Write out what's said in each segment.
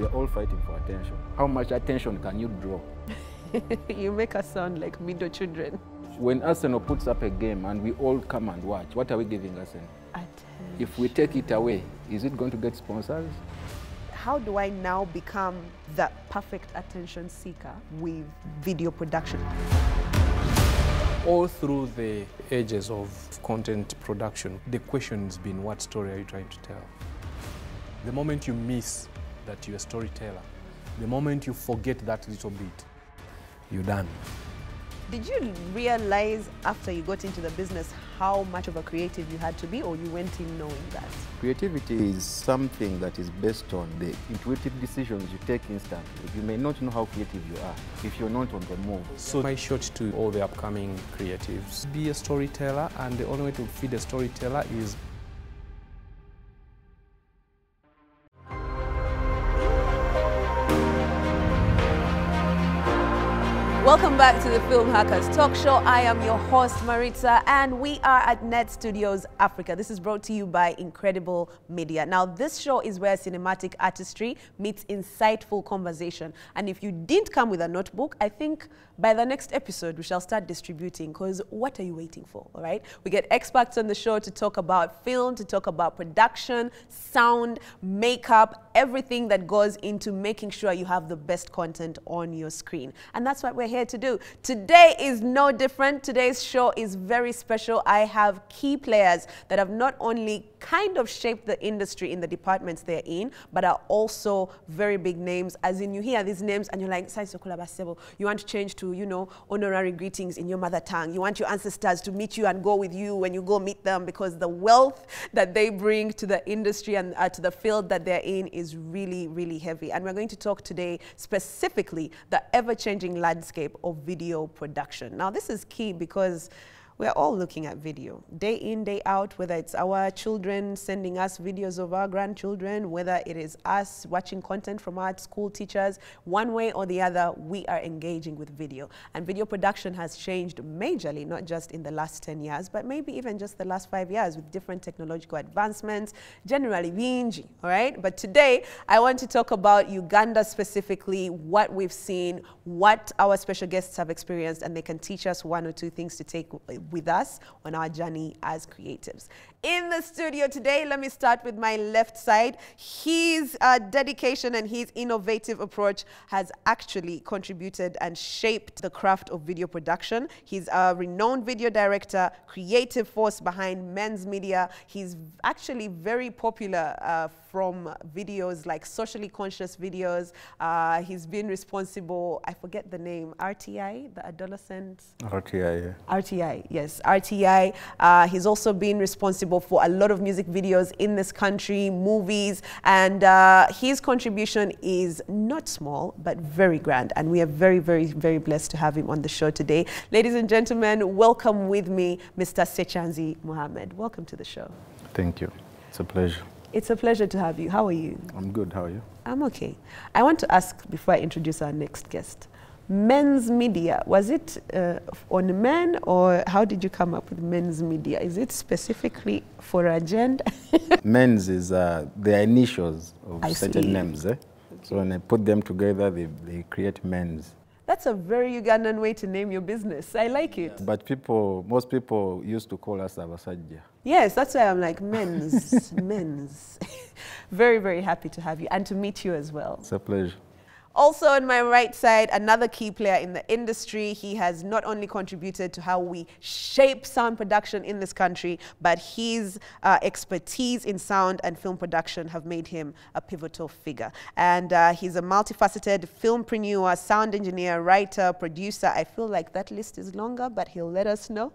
We are all fighting for attention. How much attention can you draw? You make us sound like middle children. When Arsenal puts up a game and we all come and watch, what are we giving Arsenal? Attention. If we take it away, is it going to get sponsors? How do I now become the perfect attention seeker with video production? All through the ages of content production, the question has been, what story are you trying to tell? The moment you miss that you're a storyteller, the moment you forget that little bit, you're done. Did you realize after you got into the business how much of a creative you had to be, or you went in knowing that? Creativity is something that is based on the intuitive decisions you take instantly. You may not know how creative you are if you're not on the move. So my shot to all the upcoming creatives, be a storyteller, and the only way to feed a storyteller is Welcome back to the Film Hackers Talk Show. I am your host, Maritza, and we are at Net Studios Africa. This is brought to you by Incredible Media. Now, this show is where cinematic artistry meets insightful conversation. And if you didn't come with a notebook, I think by the next episode, we shall start distributing, because what are you waiting for, all right? We get experts on the show to talk about film, to talk about production, sound, makeup, everything that goes into making sure you have the best content on your screen. And that's what we're here to do. Today is no different. Today's show is very special. I have key players that have not only kind of shaped the industry in the departments they're in, but are also very big names. As in, you hear these names and you're like, you want to change to, you know, honorary greetings in your mother tongue. You want your ancestors to meet you and go with you when you go meet them, because the wealth that they bring to the industry and to the field that they're in is really, really heavy. And we're going to talk today specifically the ever-changing landscape of video production. Now, this is key because we're all looking at video day in, day out, whether it's our children sending us videos of our grandchildren, whether it is us watching content from our school teachers. One way or the other, we are engaging with video. And video production has changed majorly, not just in the last 10 years, but maybe even just the last 5 years with different technological advancements, generally vinji, all right? But today, I want to talk about Uganda specifically, what we've seen, what our special guests have experienced, and they can teach us one or two things to take with us on our journey as creatives. In the studio today, let me start with my left side. His dedication and his innovative approach has actually contributed and shaped the craft of video production. He's a renowned video director, creative force behind Men's Media. He's actually very popular from videos like socially conscious videos. He's been responsible, I forget the name, RTI, the adolescent? RTI, yeah. RTI, yes, RTI. He's also been responsible for a lot of music videos in this country, movies, and his contribution is not small, but very grand. And we are very, very, very blessed to have him on the show today. Ladies and gentlemen, welcome with me, Mr. Sechanzi Mohammed. Welcome to the show. Thank you. It's a pleasure. It's a pleasure to have you. How are you? I'm good. How are you? I'm okay. I want to ask, before I introduce our next guest, Men's Media, was it on men, or how did you come up with Men's Media? Is it specifically for a gender? Men's is the initials of certain names. Eh? So when I put them together, they create men's. That's a very Ugandan way to name your business. I like it. Yeah. But most people used to call us Abasajja. Yes, that's why I'm like men's, men's. Very, very happy to have you and to meet you as well. It's a pleasure. Also on my right side, another key player in the industry. He has not only contributed to how we shape sound production in this country, but his expertise in sound and film production have made him a pivotal figure. And he's a multifaceted filmpreneur, sound engineer, writer, producer. I feel like that list is longer, but he'll let us know.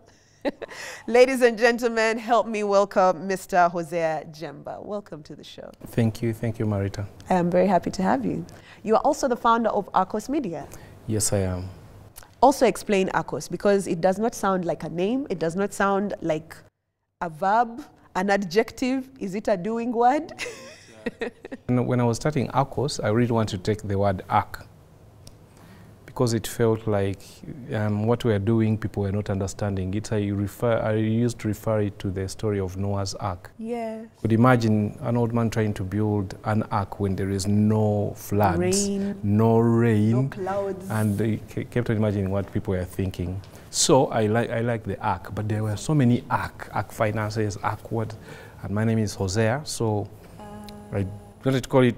Ladies and gentlemen, help me welcome Mr. Hosea Jemba. Welcome to the show. Thank you, Marita. I am very happy to have you. You are also the founder of Arcos Media. Yes, I am. Also explain Arcos, because it does not sound like a name. It does not sound like a verb, an adjective. Is it a doing word? When I was starting Arcos, I really wanted to take the word arc, because it felt like what we are doing, people were not understanding it. I used to refer it to the story of Noah's Ark. Yes. Could imagine an old man trying to build an ark when there is no floods, no rain, no clouds, and they kept on imagining what people were thinking. So I like the ark, but there were so many ark finances, ark what, and my name is Hosea, so I don't call it.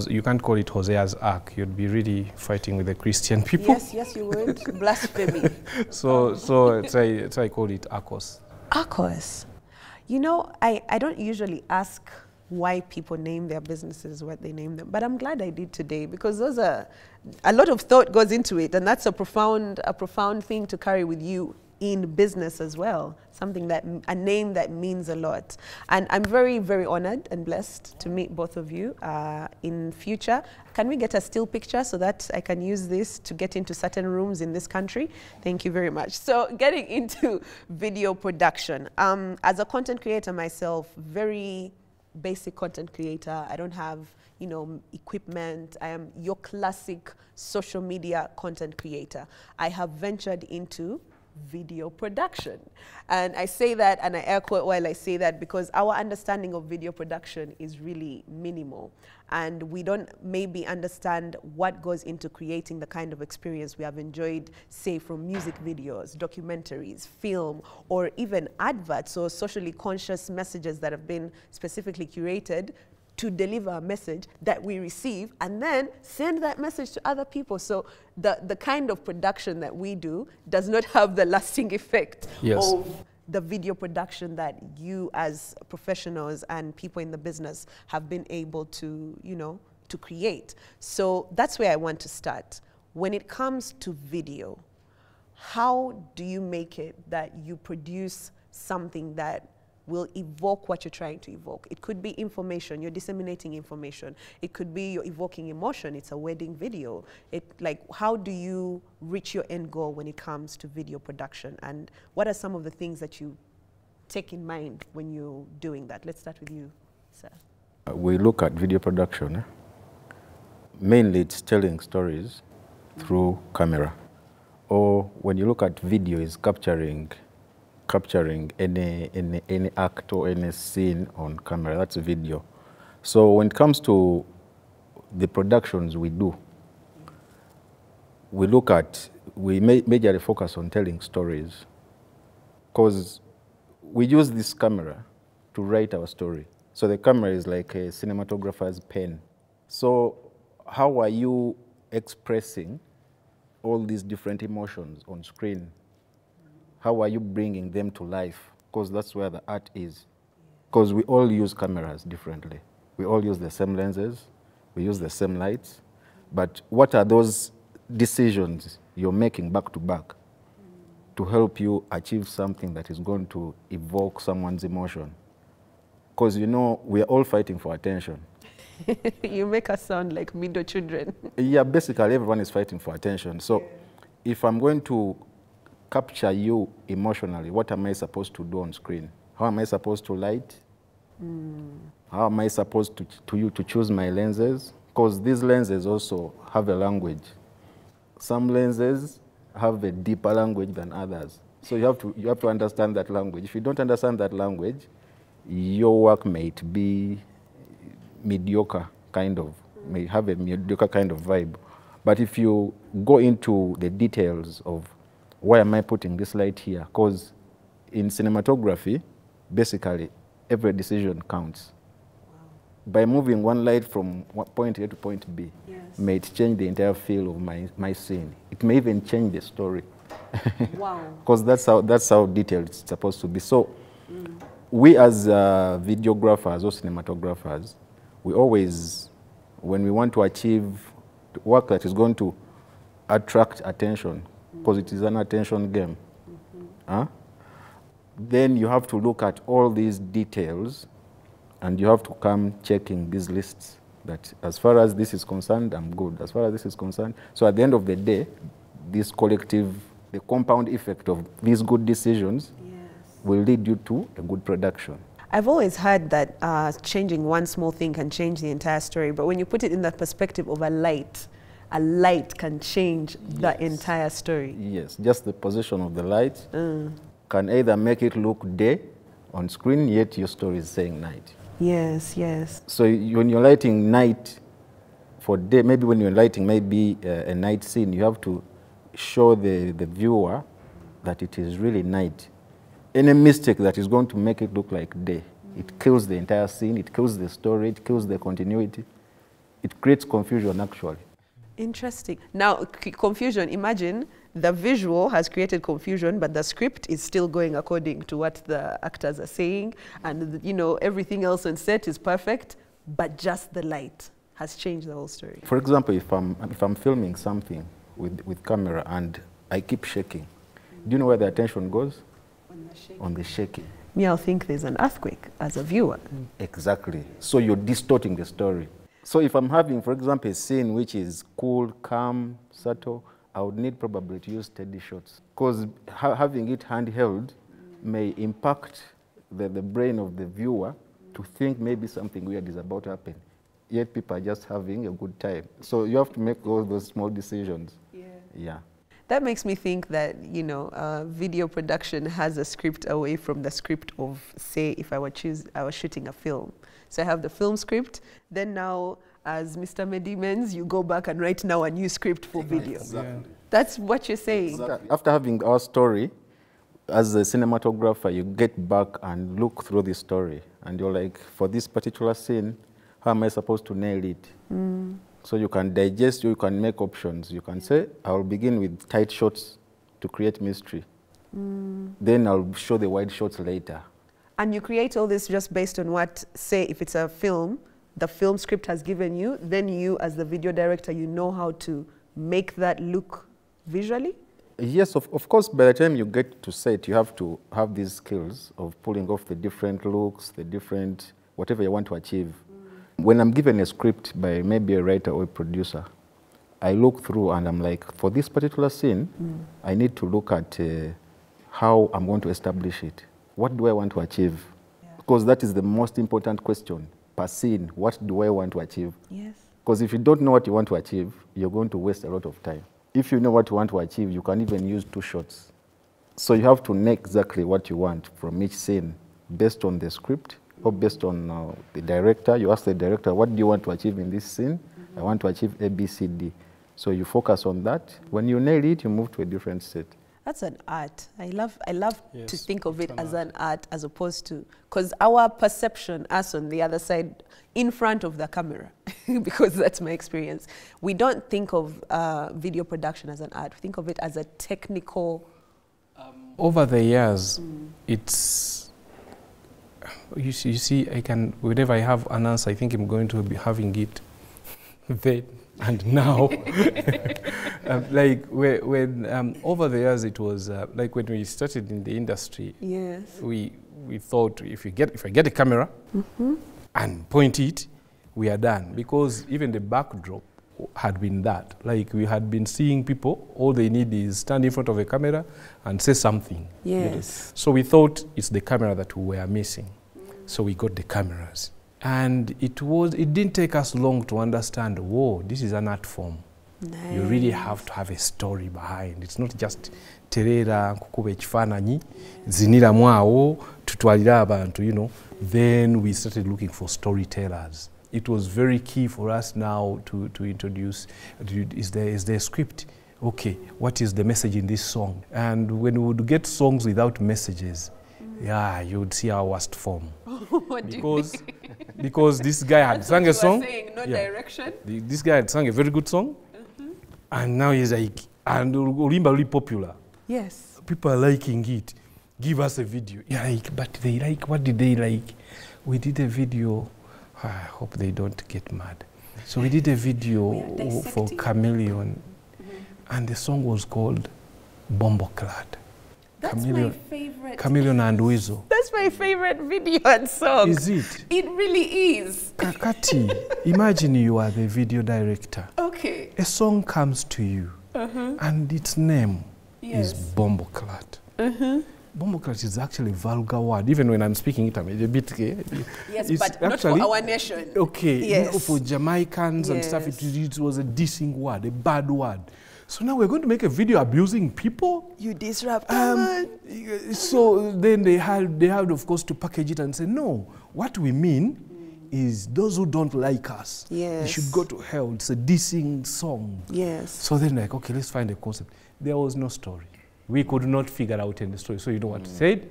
You can't call it Hosea's Ark. You'd be really fighting with the Christian people. Yes, you would. Blasphemy. so I call it Arcos. Arcos. You know, I don't usually ask why people name their businesses what they name them, but I'm glad I did today, because those are a lot of thought goes into it, and that's a profound thing to carry with you in business as well, a name that means a lot. And I'm very, very honored and blessed to meet both of you in future. Can we get a still picture so that I can use this to get into certain rooms in this country? Thank you very much. So getting into video production. As a content creator myself, very basic content creator. I don't have, you know, equipment. I am your classic social media content creator. I have ventured into video production. And I say that, and I air quote while I say that, because our understanding of video production is really minimal. And we don't maybe understand what goes into creating the kind of experience we have enjoyed, say, from music videos, documentaries, film, or even adverts or socially conscious messages that have been specifically curated to deliver a message that we receive and then send that message to other people. So the kind of production that we do does not have the lasting effect of the video production that you as professionals and people in the business have been able to, you know, to create. So that's where I want to start. When it comes to video, how do you make it that you produce something that will evoke what you're trying to evoke? It could be information, you're disseminating information. It could be you're evoking emotion, it's a wedding video. How do you reach your end goal when it comes to video production? And what are some of the things that you take in mind when you're doing that? Let's start with you, sir. We look at video production, mainly it's telling stories through camera. Or when you look at video, it's capturing any act or any scene on camera. That's a video. So when it comes to the productions we do, we majorly focus on telling stories, because we use this camera to write our story. So the camera is like a cinematographer's pen. So how are you expressing all these different emotions on screen? How are you bringing them to life? Because that's where the art is. Because we all use cameras differently. We all use the same lenses. We use the same lights. But what are those decisions you're making back to back to help you achieve something that is going to evoke someone's emotion? Because, you know, we're all fighting for attention. You make us sound like middle children. Yeah, basically everyone is fighting for attention. So if I'm going to capture you emotionally, what am I supposed to do on screen? How am I supposed to light? How am I supposed to choose my lenses? Because these lenses also have a language. Some lenses have a deeper language than others. So you have to understand that language. If you don't understand that language, your work might be mediocre kind of, may have a mediocre kind of vibe. But if you go into the details of why am I putting this light here? Because in cinematography, basically, every decision counts. Wow. By moving one light from point A to point B, may it change the entire feel of my scene. It may even change the story. Wow. Because that's how detailed it's supposed to be. So we as videographers or cinematographers, we always, when we want to achieve work that is going to attract attention, because it is an attention game, then you have to look at all these details and you have to come checking these lists that as far as this is concerned, I'm good. As far as this is concerned. So at the end of the day, this collective, the compound effect of these good decisions will lead you to a good production. I've always heard that changing one small thing can change the entire story, but when you put it in the perspective of a light, a light can change the entire story. Yes, just the position of the light can either make it look day on screen, yet your story is saying night. Yes, yes. So when you're lighting night for day, maybe when you're lighting maybe a night scene, you have to show the viewer that it is really night. Any mistake that is going to make it look like day, it kills the entire scene, it kills the story, it kills the continuity. It creates confusion, actually. Interesting. Now, confusion, imagine the visual has created confusion, but the script is still going according to what the actors are saying. And, you know, everything else on set is perfect, but just the light has changed the whole story. For example, if I'm filming something with camera and I keep shaking, do you know where the attention goes? On the shaking. Me, I'll think there's an earthquake as a viewer. Exactly. So you're distorting the story. So if I'm having, for example, a scene which is cool, calm, subtle, I would need probably to use steady shots. Because having it handheld may impact the brain of the viewer to think maybe something weird is about to happen. Yet people are just having a good time. So you have to make all those small decisions. Yeah. That makes me think that, you know, video production has a script away from the script of, say, if I was shooting a film. So I have the film script, then now, as Mr. Meddie menz, you go back and write now a new script for video. Exactly. That's what you're saying. Exactly. After having our story, as a cinematographer, you get back and look through the story, and you're like, for this particular scene, how am I supposed to nail it? So you can digest, you can make options. You can say, I'll begin with tight shots to create mystery. Then I'll show the wide shots later. And you create all this just based on what, say, if it's a film, the film script has given you, then you, as the video director, you know how to make that look visually? Yes, of course, by the time you get to set, you have to have these skills of pulling off the different looks, the different, whatever you want to achieve. When I'm given a script by maybe a writer or a producer, I look through and I'm like, for this particular scene, I need to look at how I'm going to establish it. What do I want to achieve? Because that is the most important question per scene. What do I want to achieve? Yes. Because if you don't know what you want to achieve, you're going to waste a lot of time. If you know what you want to achieve, you can even use 2 shots. So you have to know exactly what you want from each scene based on the script or based on the director. You ask the director, what do you want to achieve in this scene? I want to achieve A, B, C, D. So you focus on that. When you nail it, you move to a different set. That's an art. I love yes, to think of it as an art as opposed to, because our perception, us on the other side, in front of the camera, because that's my experience, we don't think of video production as an art. We think of it as a technical... Over the years, it's... You see, I can, whenever I have an answer, I think I'm going to be having it then and now. Like when over the years, it was like when we started in the industry. Yes. We thought if I get a camera and point it, we are done, because even the backdrop had been that. Like we had been seeing people, all they need is stand in front of a camera and say something. Yes. So we thought it's the camera that we were missing. So we got the cameras. And it didn't take us long to understand, whoa, this is an art form. Nice. You really have to have a story behind. It's not just terera kukuba ekifaananyi zinira mwawo tutwalira abantu, you know. Then we started looking for storytellers. It was very key for us now to introduce, is there a script? Okay, what is the message in this song? And when we would get songs without messages, yeah, you would see our worst form. Because this guy had sung a song. Saying, no direction. This guy had sung a very good song, and now he's like, and Ulimba really popular. Yes. People are liking it. Give us a video. Yeah, like, but they like, what did they like? We did a video. I hope they don't get mad. So we did a video for Chameleon, and the song was called Bomboclad. That's my favorite. Chameleon and Weasel. That's my favorite video and song. Is it? It really is. Kakati, imagine you are the video director. Okay. A song comes to you, and its name is Bomboclad. Bomboclat is actually a vulgar word. Even when I'm speaking it, I'm a bit... Yes, it's but actually, not for our nation. Okay, yes. For Jamaicans and stuff, it was a dissing word, a bad word. So now we're going to make a video abusing people? You disrupt So then they had, of course, to package it and say, no, what we mean is those who don't like us, they should go to hell. It's a dissing song. Yes. So then like, okay, let's find a concept. There was no story. We could not figure out any story. So you know what I said?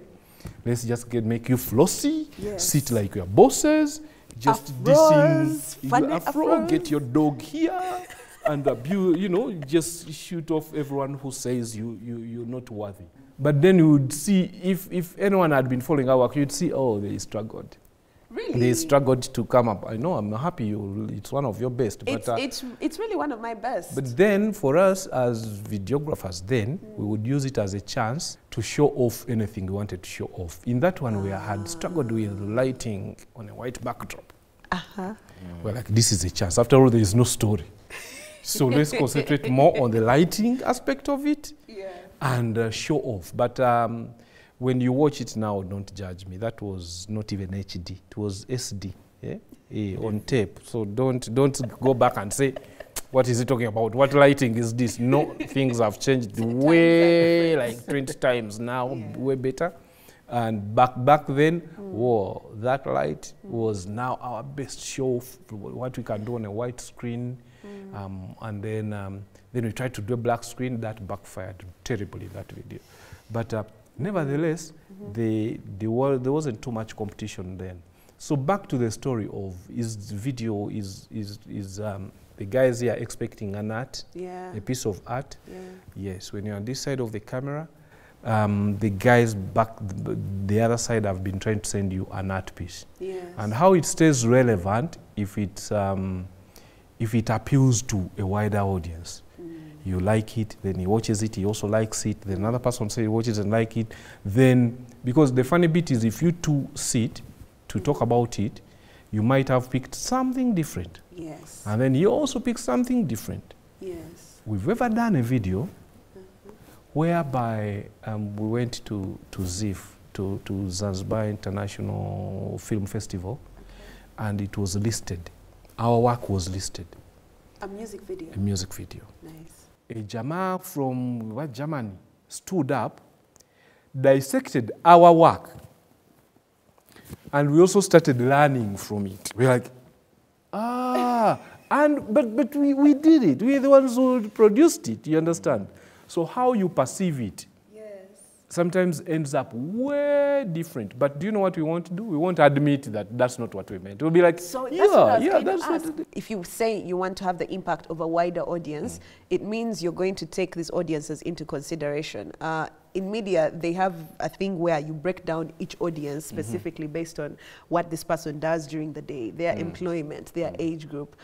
Let's just make you flossy, sit like your bosses, just dissing, get your dog here, and abuse, you know, just shoot off everyone who says you're not worthy. But then you would see, if anyone had been following our work, you'd see, oh, they struggled. Really? They struggled to come up. I know, I'm happy it's one of your best. But, it's really one of my best. But then for us as videographers then, we would use it as a chance to show off anything we wanted to show off. In that one, we had struggled with lighting on a white backdrop. We're like, this is a chance. After all, there is no story. So let's concentrate more on the lighting aspect of it and show off. But when you watch it now, don't judge me. That was not even HD. It was SD, on tape. So don't go back and say, what is he talking about? What lighting is this? No, things have changed way like 20 times now, way better. And back then, whoa, that light was now our best show, what we can do on a white screen. And then we tried to do a black screen. That backfired terribly, that video. But nevertheless, there wasn't too much competition then. So back to the story of the guys here expecting an art, a piece of art. Yes, when you're on this side of the camera, the guys back the other side have been trying to send you an art piece. And how it stays relevant if it appeals to a wider audience. You like it, then he watches it, he also likes it, then another person says he watches and like it. Then, because the funny bit is if you two sit to talk about it, you might have picked something different. Yes. And then he also picked something different. Yes. We've ever done a video whereby we went to ZIF, to Zanzibar International Film Festival, and it was listed. Our work was listed. A music video? A music video. Nice. A Jama from Germany stood up, dissected our work, and we also started learning from it. We're like, but we did it. We're the ones who produced it, you understand? So how you perceive it sometimes ends up way different. But do you know what we want to do? We won't admit that that's not what we meant. We'll be like, so that's what. If you say you want to have the impact of a wider audience, it means you're going to take these audiences into consideration. In media, they have a thing where you break down each audience specifically based on what this person does during the day, their employment, their age group.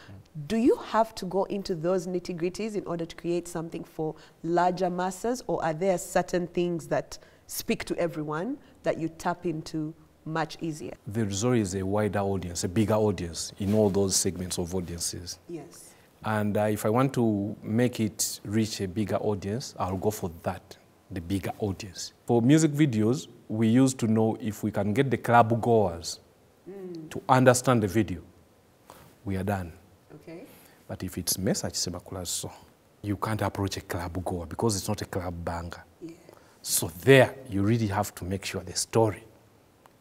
Do you have to go into those nitty-gritties in order to create something for larger masses, or are there certain things that speak to everyone that you tap into much easier? There's always a wider audience, a bigger audience in all those segments of audiences. Yes. And if I want to make it reach a bigger audience, I'll go for that, the bigger audience. For music videos, we used to know if we can get the club goers to understand the video, we are done. Okay. But if it's message Semakulaso, you can't approach a club goer because it's not a club banger. Yeah. So there, you really have to make sure the story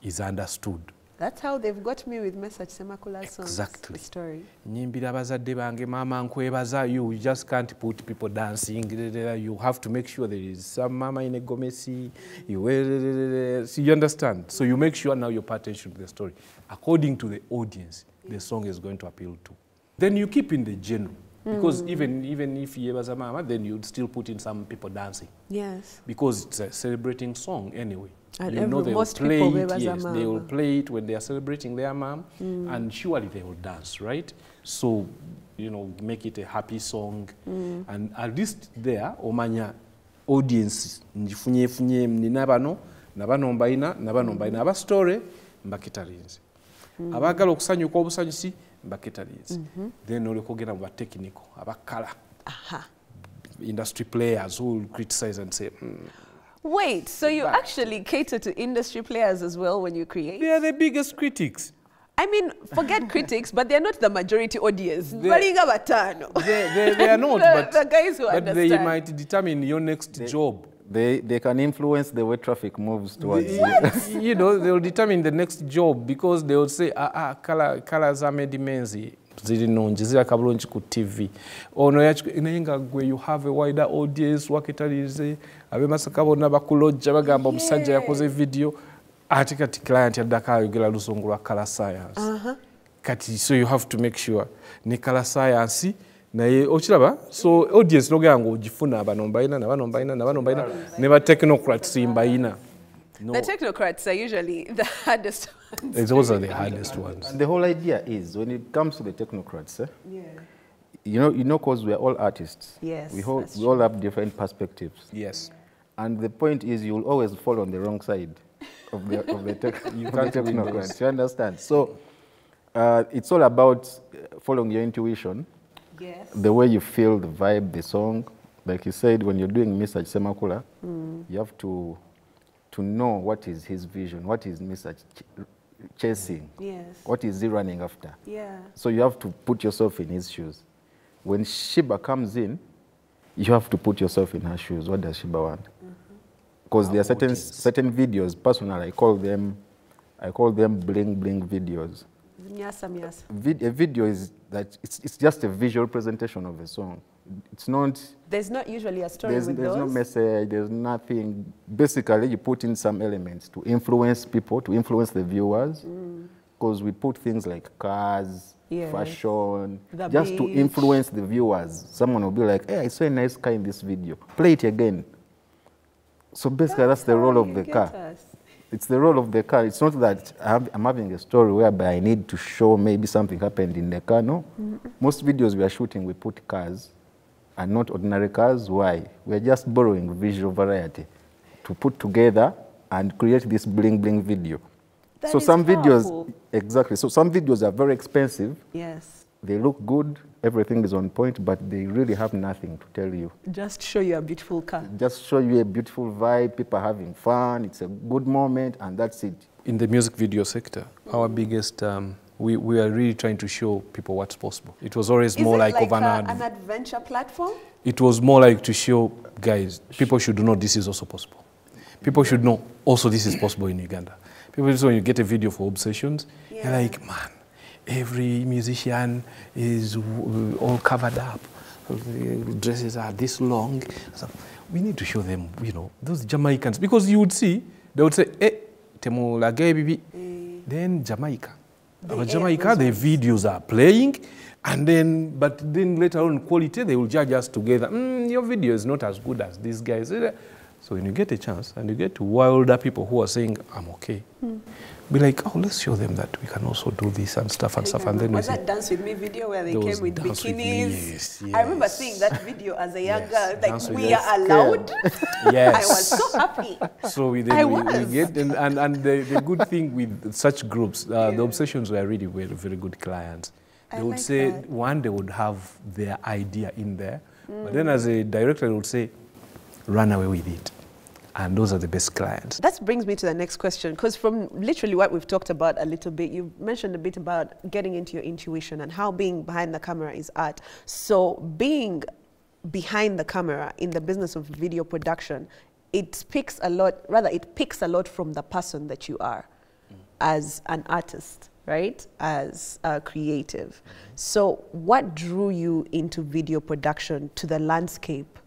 is understood. That's how they've got me with message Semakula's songs. Exactly. The story. You just can't put people dancing. You have to make sure there is some mama in a gomesi. You understand? So you make sure now you pay attention to the story. According to the audience, the song is going to appeal to. Then you keep in the genre. Because even if you have a mama, then you'd still put in some people dancing. Yes. Because it's a celebrating song anyway. And you know they will play it, yes, they will play it when they are celebrating their mom, and surely they will dance, right? So, you know, make it a happy song. And at least there, omanya audience, njifunye nabano mbaina, aba story, mbakitarinze. Abagala okusanyuka obusanyusi, mbakitarinze. Then olekogera mu technical, abakala. Industry players who will criticize and say, Wait, so you actually cater to industry players as well when you create? They are the biggest critics. I mean, forget critics, but they're not the majority audience. They are not, the guys who understand. They might determine your next job. They can influence the way traffic moves towards you. You know, they'll determine the next job because they will say, color za Meddie menz ziri nungi zira kabulungi ku TV. Ono inayenga gwe you have a wider audience wakitalize abe masaka bonna bakulojja bagamba omusajja yakoze video ati kati client yaddaka ayogera lusongo lwa color science. Kati so you have to make sure ne color science naye okiraba so audience nogera ngo ogifuna abanombayina nabanombayina ne ba technocrats imbayina. No. The technocrats are usually the hardest ones. Those are the hardest ones. And the whole idea is, when it comes to the technocrats, you know, because we are all artists. Yes, we all have different perspectives. Yes. And the point is, you will always fall on the wrong side of the technocrats. You understand? So it's all about following your intuition. Yes. The way you feel the vibe, the song. Like you said, when you're doing Mr. Semakula, you have to know what is his vision, what is Mr. chasing, what is he running after. So you have to put yourself in his shoes. When Shiba comes in, you have to put yourself in her shoes. What does Shiba want? Because there are certain videos, personally, I call them bling bling videos. A video is that it's just a visual presentation of a song. It's not. There's not usually a story with those. There's no message. There's nothing. Basically, you put in some elements to influence people, to influence the viewers, because we put things like cars, fashion, just to influence the viewers. Someone will be like, "Hey, I saw a nice car in this video. Play it again." So basically, that's the role of the car. It's the role of the car. It's not that I'm having a story whereby I need to show maybe something happened in the car. No. Most videos we are shooting, we put cars. And not ordinary cars. Why? We're just borrowing visual variety to put together and create this bling bling video. So some videos, exactly. So some videos are very expensive. Yes. They look good, everything is on point, but they really have nothing to tell you. Just show you a beautiful car. Just show you a beautiful vibe, people having fun, it's a good moment, and that's it. In the music video sector, our biggest we are really trying to show people what's possible. It was always more like of an adventure platform? It was more like to show, guys, people should know this is also possible. People should know also this is possible in Uganda. People just when you get a video for Obsessions, you're like, man, every musician is all covered up. The dresses are this long. So we need to show them, you know, those Jamaicans. Because you would see, they would say, eh, temula gay bibi. Then Jamaica. Jamaica, the videos are playing, and then, but then later on quality, they will judge us together. Your video is not as good as these guys. So when you get a chance and you get to wilder people who are saying, I'm okay, be like, oh, let's show them that we can also do this and stuff and stuff. And then was that Dance With Me video where they came with bikinis? Yes. I remember seeing that video as a young girl, like we are allowed. Yes. I was so happy. So we get, and the good thing with such groups, the Obsessions were really very good clients. They would say, one, they would have their idea in there, but then as a director, they would say, run away with it. And those are the best clients. That brings me to the next question, because from literally what we've talked about a little bit, you mentioned a bit about getting into your intuition and how being behind the camera is art. So being behind the camera in the business of video production, it speaks a lot, rather it picks a lot from the person that you are as an artist, right? As a creative. So what drew you into video production to the landscape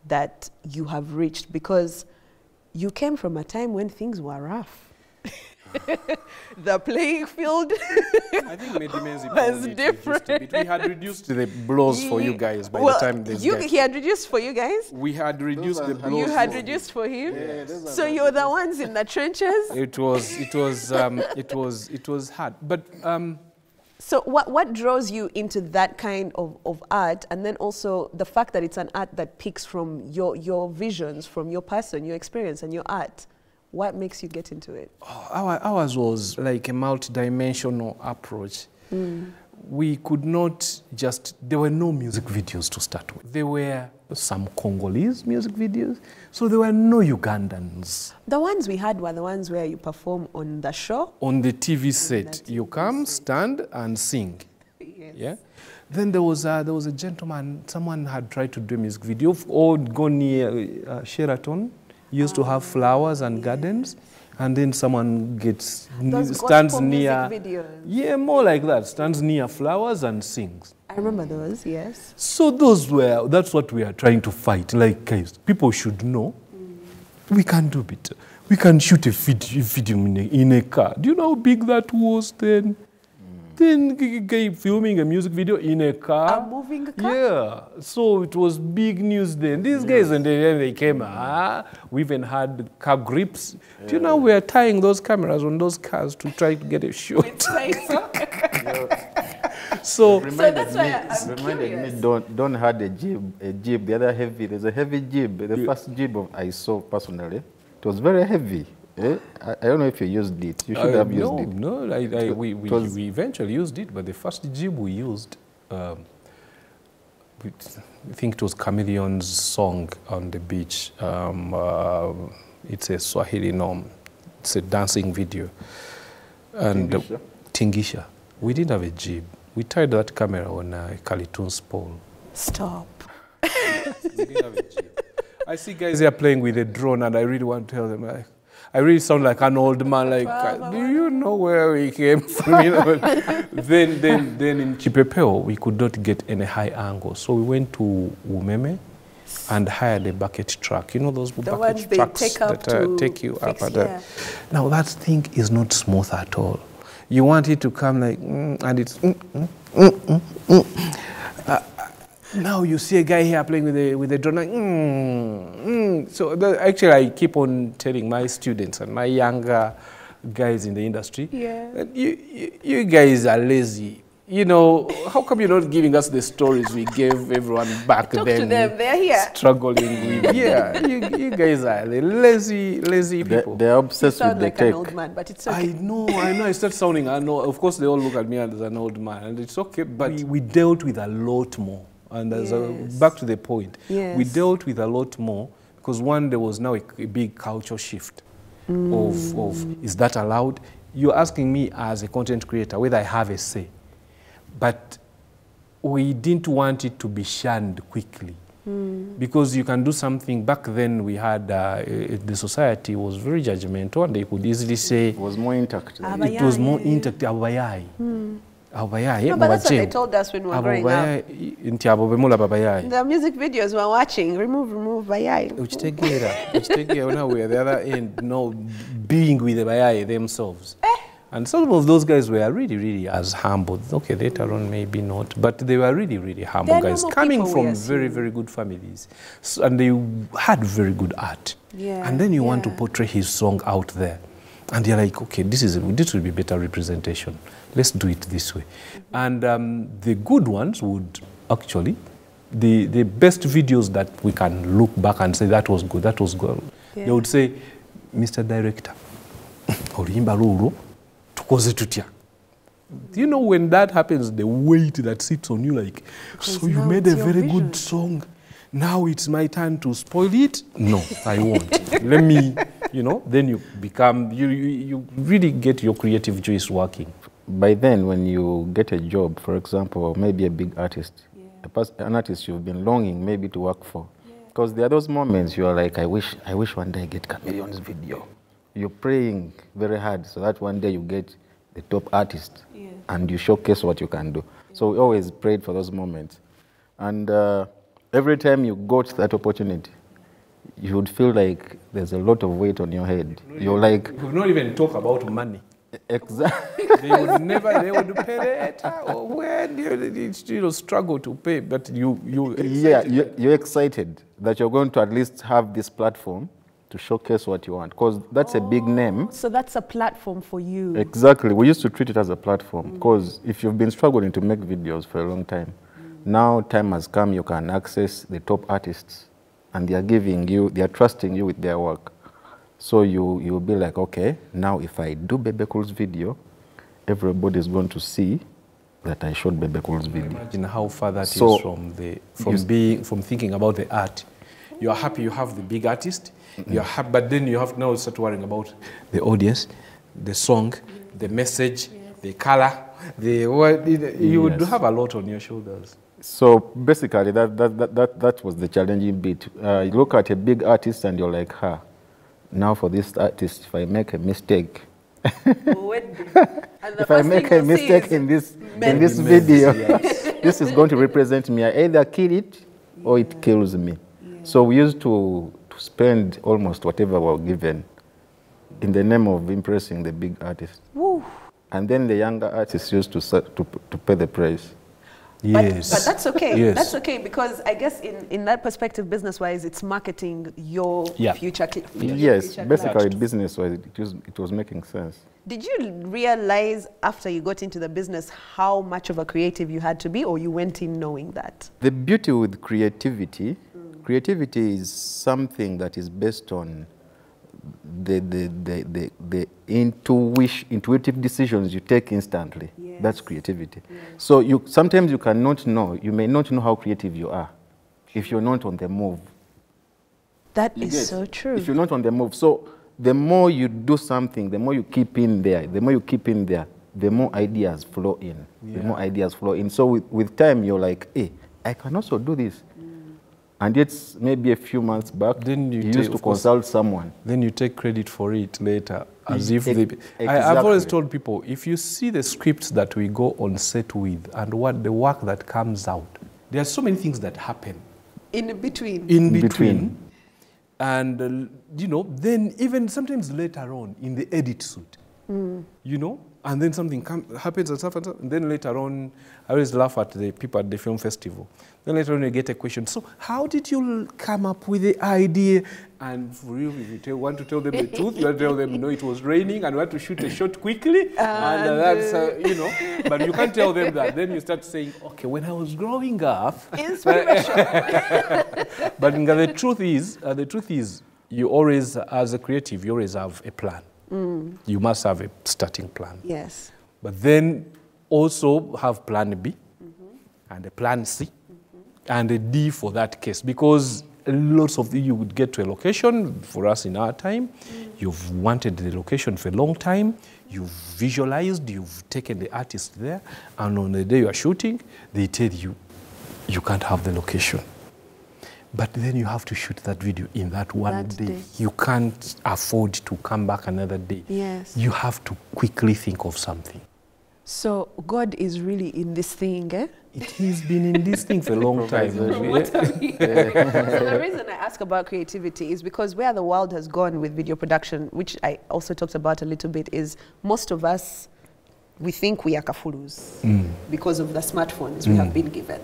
that you have reached? Because you came from a time when things were rough. The playing field I think Meddie menz was different. We had reduced the blows for you guys by the time this guy. He had reduced for you guys? We had reduced the blows. You had reduced for him? Yeah, so you're the ones in the trenches? It was hard. But so what draws you into that kind of art, and then also the fact that it's an art that picks from your visions, from your person, your experience and your art? What makes you get into it? Ours was like a multi-dimensional approach. we could not just, there were no music videos to start with. There were some Congolese music videos, so there were no Ugandans. The ones we had were the ones where you perform on the show? On the TV set, you come, stand, and sing. Yes. Yeah. Then there was a gentleman, someone had tried to do a music video, or go near Sheraton, used to have flowers and gardens. And then someone stands near, yeah, more like that, stands near flowers and sings. I remember those, yes. So that's what we are trying to fight. Like, guys, people should know we can do better. We can shoot a video in a car. Do you know how big that was then? Then filming a music video in a car. A moving car? Yeah. So it was big news then. These guys, and then they came, we even had car grips. Yeah. Do you know we are tying those cameras on those cars to try to get a shot? So that's why I'm curious. Me, don't had a jib, the other heavy, there's a heavy jib. The first jib I saw personally, it was very heavy. I don't know if you used it. You should have used it. No, we eventually used it, but the first jib we used, I think it was Chameleon's song on the beach. It's a Swahili norm. It's a dancing video. And Tingisha. We didn't have a jib. We tied that camera on a Cartoon's pole. Stop. We didn't have a jib. I see guys here playing with a drone, and I really want to tell them, like, I really sound like an old man. Like, do you know where we came from? You know? then in Chipepeo, we could not get any high angle, so we went to Umeme and hired a bucket truck. You know those bucket trucks that take you up. Now that thing is not smooth at all. You want it to come like, and it's. Now you see a guy here playing with a drone, like, So actually, I keep on telling my students and my younger guys in the industry, that you guys are lazy. You know, how come you're not giving us the stories we gave everyone back then? Talk to them, they're here. Struggling with, you guys are lazy people. They're obsessed with the like tech. An old man, but it's okay. I know, I start sounding, of course they all look at me as an old man, and it's okay, but we dealt with a lot more. And back to the point, we dealt with a lot more because one, there was now a big culture shift of is that allowed? You're asking me as a content creator whether I have a say. But we didn't want it to be shunned quickly because you can do something. Back then we had, the society was very judgmental and they could easily say... It was more intact. It was more intact. Abayai. No, but that's what they told us when we were growing up. The music videos we're watching, remove bayai. Now we're at the other end, being with the bayai themselves. And some of those guys were really, really as humble. Okay, later on maybe not, but they were really, really humble guys, coming from very, very good families. So, and they had very good art. And then you want to portray his song out there. And you're like, okay, this will be better representation. Let's do it this way. And the good ones would actually, the best videos that we can look back and say that was good, that was good. They would say, Mr. Director, do you know when that happens, the weight that sits on you, like, so you made a very good song. Now it's my turn to spoil it? No, I won't. Let me, then you become, you really get your creative juice working. By then, when you get a job, for example, or maybe a big artist, an artist you've been longing maybe to work for, because there are those moments you are like, I wish one day I get Chameleon's video. You're praying very hard so that one day you get the top artist and you showcase what you can do. So we always prayed for those moments. And every time you got that opportunity, you would feel like there's a lot of weight on your head. You're like... We would not even talk about money. Exactly. They would pay it. When you struggle to pay, but you're excited that you're going to at least have this platform to showcase what you want, because that's a big name. So that's a platform for you. Exactly. We used to treat it as a platform, because if you've been struggling to make videos for a long time, now time has come, you can access the top artists, and they are trusting you with their work. So you'll be like, okay, now if I do Bebe Cool's video, everybody's going to see that I shot Bebe Cool's video. Imagine how far that So, is from thinking about the art. You are happy you have the big artist, you're happy, but then you have to now start worrying about the audience, the song, the message, the color, you would have a lot on your shoulders. So basically, that was the challenging bit. You look at a big artist and you're like, now for this artist, if I make a mistake, if I make a mistake in this video, this is going to represent me. I either kill it or it kills me. So we used to spend almost whatever we were given in the name of impressing the big artist. Woo. And then the younger artists used to pay the price. Yes. But that's okay. Yes. That's okay, because I guess in that perspective, business-wise, it's marketing your future. Yes, basically business-wise, it was making sense. Did you realize after you got into the business how much of a creative you had to be, or you went in knowing that? The beauty with creativity, creativity is something that is based on the intuitive decisions you take instantly. Yes. That's creativity. Yes. So sometimes you cannot know, you may not know how creative you are if you're not on the move. That is so true. If you're not on the move. So the more you do something, the more you keep in there, the more ideas flow in. Yeah. The more ideas flow in. So with time, you're like, hey, I can also do this. And it's maybe a few months back, then you used to consult someone. Then you take credit for it later, as if I've always told people, if you see the scripts that we go on set with and the work that comes out, there are so many things that happen. In between. In between. And, then even sometimes later on in the edit suite, and then something happens and stuff, and then later on, I always laugh at the people at the film festival. Then later on you get a question, so how did you come up with the idea? And for real, if you want to tell them the truth, you want to tell them, no, it was raining and we had to shoot a shot quickly. And that's, but you can't tell them that. Then you start saying, okay, when I was growing up. Inspiration. But the truth is, you always, as a creative, you always have a plan. You must have a starting plan. Yes. But then also have plan B and a plan C and a D for that case, because lots of you would get to a location. For us in our time, you've wanted the location for a long time, you've visualized, you've taken the artist there, and on the day you are shooting, they tell you, you can't have the location. But then you have to shoot that video in that one day. You can't afford to come back another day. Yes. You have to quickly think of something. So God is really in this thing, eh? He's been in this thing for a long time. So the reason I ask about creativity is because where the world has gone with video production, which I also talked about a little bit, is most of us, we think we are kafulus because of the smartphones we have been given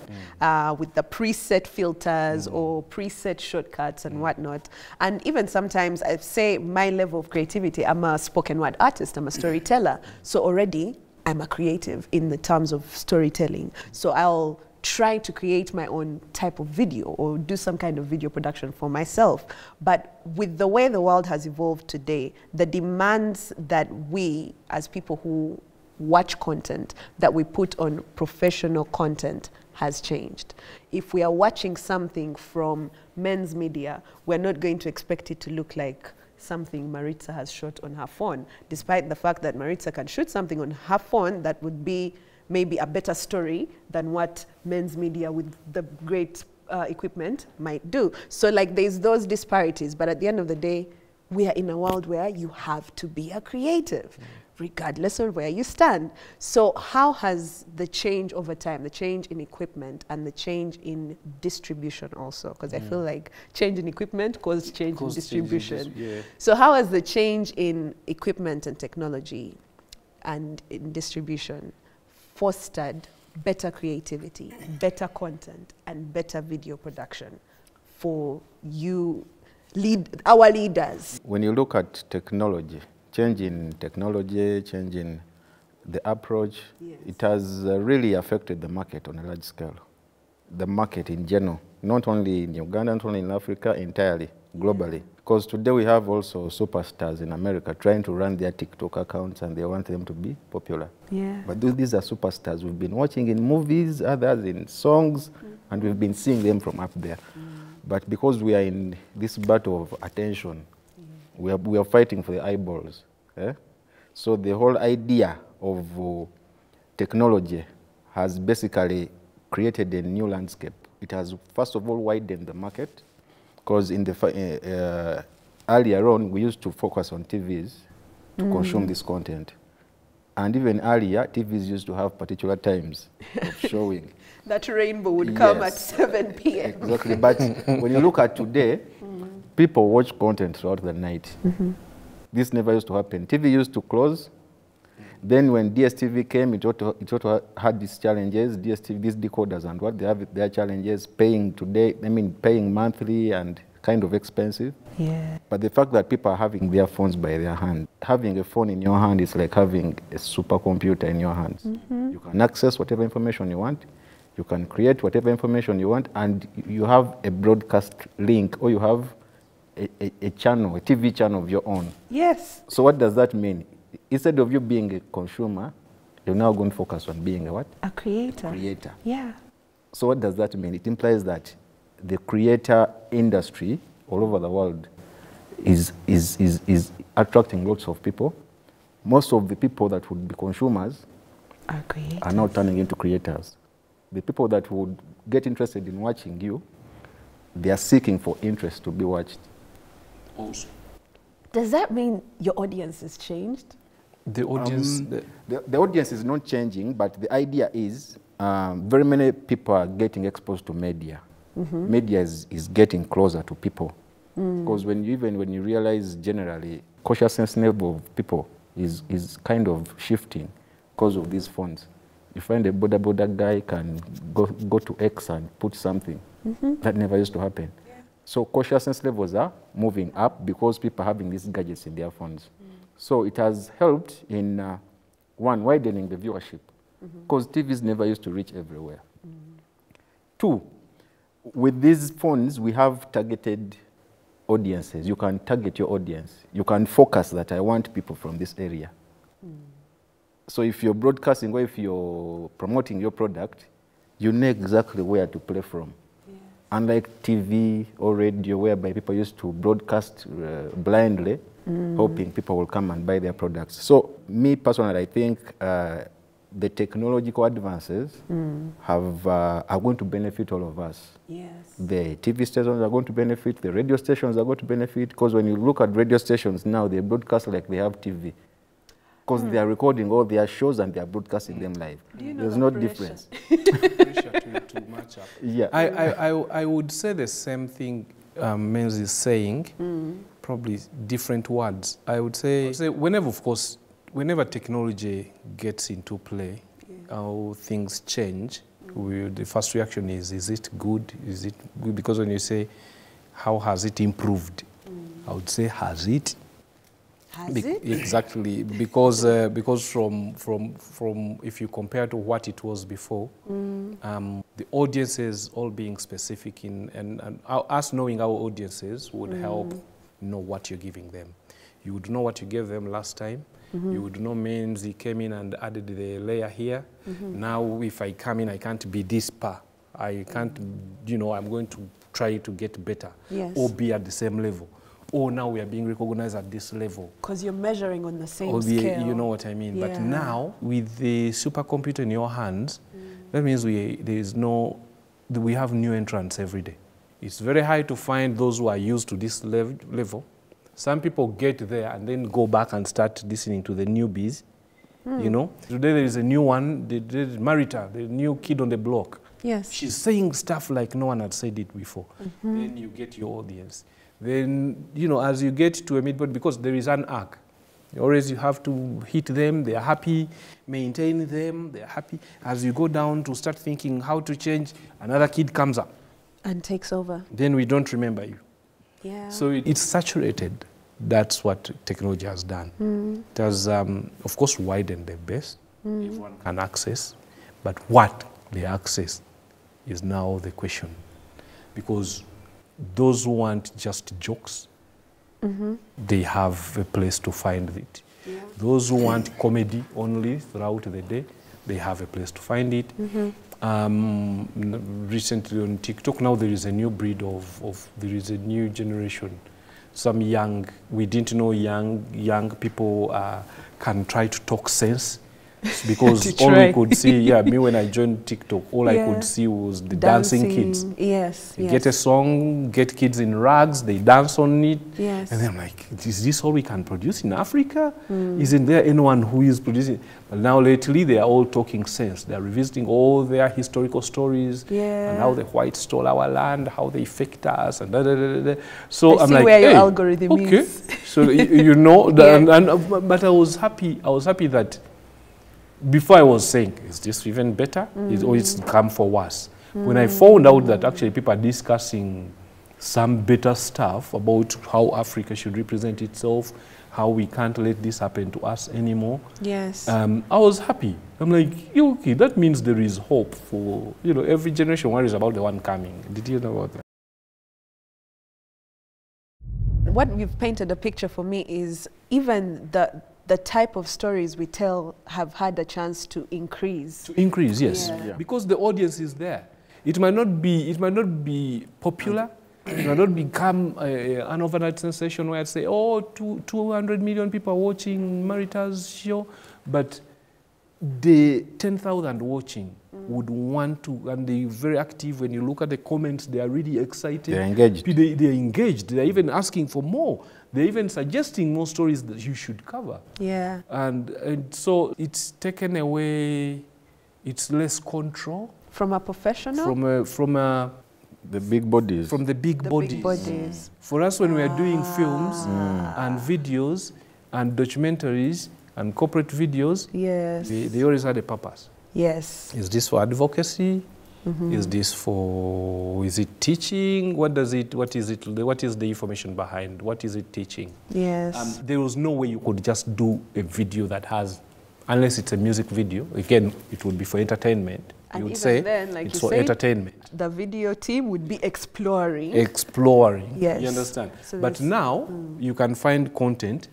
with the preset filters or preset shortcuts and whatnot. And even sometimes I say my level of creativity, I'm a spoken word artist, I'm a storyteller. So already I'm a creative in the terms of storytelling. So I'll try to create my own type of video or do some kind of video production for myself. But with the way the world has evolved today, the demands that we as people who watch content, that we put on professional content has changed. If we are watching something from men's media, we're not going to expect it to look like something Maritza has shot on her phone, despite the fact that Maritza can shoot something on her phone that would be maybe a better story than what men's media with the great equipment might do. So like there's those disparities, but at the end of the day, we are in a world where you have to be a creative, regardless of where you stand. So how has the change over time, the change in equipment and the change in distribution also, because I feel like change in equipment caused change in distribution. So how has the change in equipment and technology and in distribution fostered better creativity, better content, and better video production for you, our leaders? When you look at technology, change in technology, change in the approach, it has really affected the market on a large scale. the market in general, not only in Uganda, not only in Africa, entirely, globally. Because today we have also superstars in America trying to run their TikTok accounts and they want them to be popular. Yeah. But these are superstars we've been watching in movies, others in songs, and we've been seeing them from up there. But because we are in this battle of attention, we are fighting for the eyeballs. Eh? So the whole idea of technology has basically created a new landscape. It has, first of all, widened the market, because in the earlier on, we used to focus on TVs to consume this content. And even earlier, TVs used to have particular times of showing. That rainbow would come at Yes. 7 p.m. Exactly. But when you look at today, people watch content throughout the night. This never used to happen. TV used to close. Then when DSTV came, it also had these challenges. DSTV, these decoders and what, they have their challenges. Paying today, paying monthly and kind of expensive. Yeah. But the fact that people are having their phones by their hand, having a phone in your hand is like having a supercomputer in your hands. You can access whatever information you want. You can create whatever information you want, and you have a broadcast link, or you have a channel, a TV channel of your own. Yes. So what does that mean? Instead of you being a consumer, you're now going to focus on being a what? A creator. Creator. Yeah. So what does that mean? It implies that the creator industry all over the world is attracting lots of people. Most of the people that would be consumers are now turning into creators. The people that would get interested in watching you, they are seeking for interest to be watched. Also, Does that mean your audience has changed? the audience, The audience is not changing, but the idea is very many people are getting exposed to media. Media is getting closer to people. Because when you realize generally, consciousness level of people is kind of shifting because of these phones. You find a boda guy can go to X and put something. That never used to happen. Yeah. So consciousness levels are moving up because people are having these gadgets in their phones. So it has helped in, one, widening the viewership, because TVs never used to reach everywhere. Two, with these phones, we have targeted audiences. You can target your audience. You can focus that I want people from this area. So if you're broadcasting or if you're promoting your product, you know exactly where to play from. Yes. Unlike TV or radio, whereby people used to broadcast blindly, hoping people will come and buy their products. So me personally, I think the technological advances are going to benefit all of us. Yes. The TV stations are going to benefit, the radio stations are going to benefit, because when you look at radio stations now, they broadcast like they have TV. Because they are recording all their shows and they are broadcasting them live. There's no difference. pressure to match up. Yeah. I would say the same thing menz is saying, probably different words. I would say whenever technology gets into play, how things change, the first reaction is it good? Is it good? Because when you say, how has it improved? I would say, has it? Has it? Exactly, because from if you compare to what it was before, the audiences all being specific and us knowing our audiences would help know what you're giving them. You would know what you gave them last time. You would know menz he came in and added the layer here. Now if I come in, I can't be this par. I can't, I'm going to try to get better or be at the same level. Or now we are being recognized at this level. Because you're measuring on the same scale. You know what I mean? Yeah. But now, with the supercomputer in your hands, that means we have new entrants every day. It's very hard to find those who are used to this level. Some people get there and then go back and start listening to the newbies. Today there is a new one, Marita, the new kid on the block. Yes. She's saying stuff like no one had said it before. Then you get your audience. Then, as you get to a midpoint, because there is an arc, you have to hit them, they are happy, maintain them, they are happy. As you go down to start thinking how to change, another kid comes up. And takes over. Then we don't remember you. Yeah. So it's saturated. That's what technology has done. It has, of course, widened the base. Everyone can access, but what they access is now the question. Because those who want just jokes, they have a place to find it. Yeah. Those who want comedy only throughout the day, they have a place to find it. Recently on TikTok, now there is a new breed there is a new generation. Some young, we didn't know young people can try to talk sense. Because all we could see, me when I joined TikTok, all I could see was the dancing kids. Yes, you get a song, get kids in rags, they dance on it. Yes. And then I'm like, is this all we can produce in Africa? Isn't there anyone who is producing? But now lately they are all talking sense. They are revisiting all their historical stories and how the whites stole our land, how they faked us, and da da da da. So I'm like, where your algorithm is. So you know, but I was happy that before I was saying, is this even better? Or it's come for worse? When I found out that actually people are discussing some better stuff about how Africa should represent itself, how we can't let this happen to us anymore. Yes. I was happy. I'm like, okay, that means there is hope for, every generation worries about the one coming. Did you know about that? What you've painted a picture for me is even the type of stories we tell have had a chance to increase. To increase, yes. Yeah. Because the audience is there. It might not be popular. It might not become an overnight sensation where I'd say, 200 million people are watching Marita's show, but the 10,000 watching would want to, and they're very active. When you look at the comments, they are really excited. They're engaged. They're engaged. They're even asking for more. They're even suggesting more stories that you should cover. Yeah. And so it's taken away, it's less control. From a professional? From the big bodies. From the big bodies. For us, when we are doing films and videos and documentaries and corporate videos, yes, they always had a purpose. Yes. Is this for advocacy? Is this for, is it teaching? What is the information behind? What is it teaching? Yes. There was no way you could just do a video that has, unless it's a music video, again, it would be for entertainment. And you would even say then, like it's you for entertainment. The video team would be exploring. Yes. You understand? So but now, you can find content.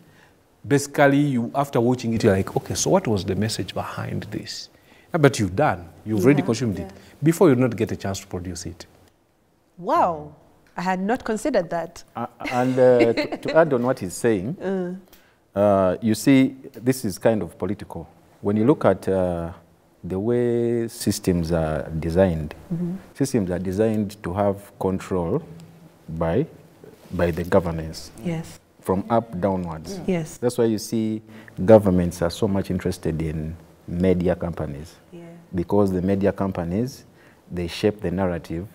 Basically, after watching it, you're like, okay, so what was the message behind this? But you've already consumed it. Before, you'd not get a chance to produce it. Wow. I had not considered that. And to add on what he's saying, you see, this is kind of political. When you look at the way systems are designed, systems are designed to have control by the governance. Yes. From up downwards. Yes. That's why you see governments are so much interested in media companies. Yeah. Because the media companies, they shape the narrative,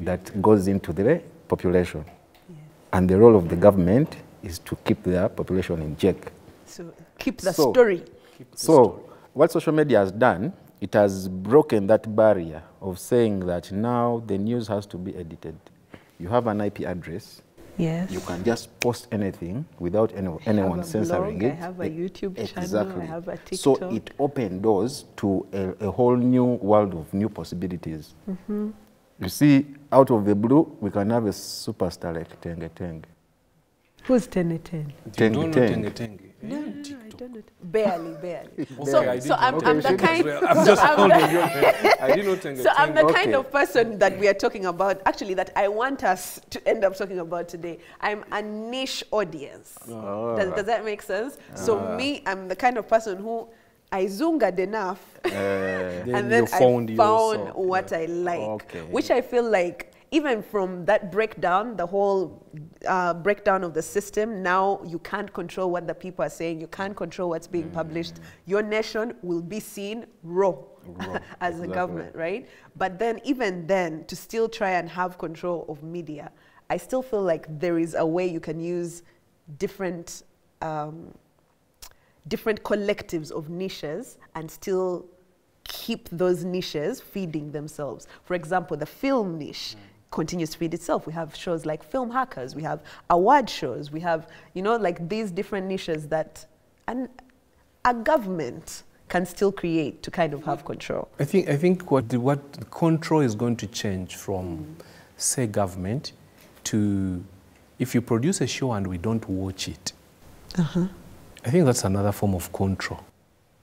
that goes into the population. Yeah. And the role of the government is to keep the population in check. So keep the story. What social media has done, it has broken that barrier of saying that now the news has to be edited. You have an IP address. Yes. You can just post anything without anyone censoring it. I have a YouTube channel, I have a TikTok. So it opened doors to a whole new world of new possibilities. You see, out of the blue, we can have a superstar like Tenge Tenge. Who's Tenge Tenge? Tenge Tenge. No, I don't know. Barely. Okay, so I'm the kind. I'm the kind of person that we are talking about. Actually, that I want us to end up talking about today. I'm a niche audience. Does that make sense? So I'm the kind of person who I zunged enough, and then I found what I like, which I feel like. Even from that breakdown, the whole breakdown of the system, now you can't control what the people are saying. You can't control what's being published. Your nation will be seen raw as a government, right? But then, even then, to still try and have control of media, I still feel like there is a way you can use different collectives of niches and still keep those niches feeding themselves. For example, the film niche continues to feed itself. We have shows like Film Hackers, we have award shows, we have, like these different niches that a government can still create to kind of have control? I think what the control is going to change from, say, government to, if you produce a show and we don't watch it, I think that's another form of control.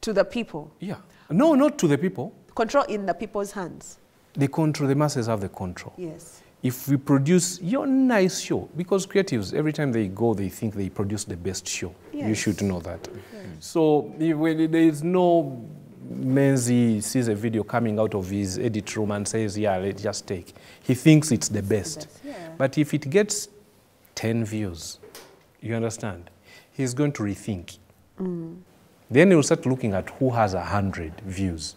To the people? Yeah. No, not to the people. Control in the people's hands? The control, the masses have the control. Yes. If we produce your nice show, because creatives, every time they go, they think they produce the best show. Yes. You should know that. Yes. So when there is no Menzi sees a video coming out of his edit room and says, yeah, let's just take. He thinks it's the best. Yeah. But if it gets 10 views, you understand, he's going to rethink. Then he'll start looking at who has 100 views.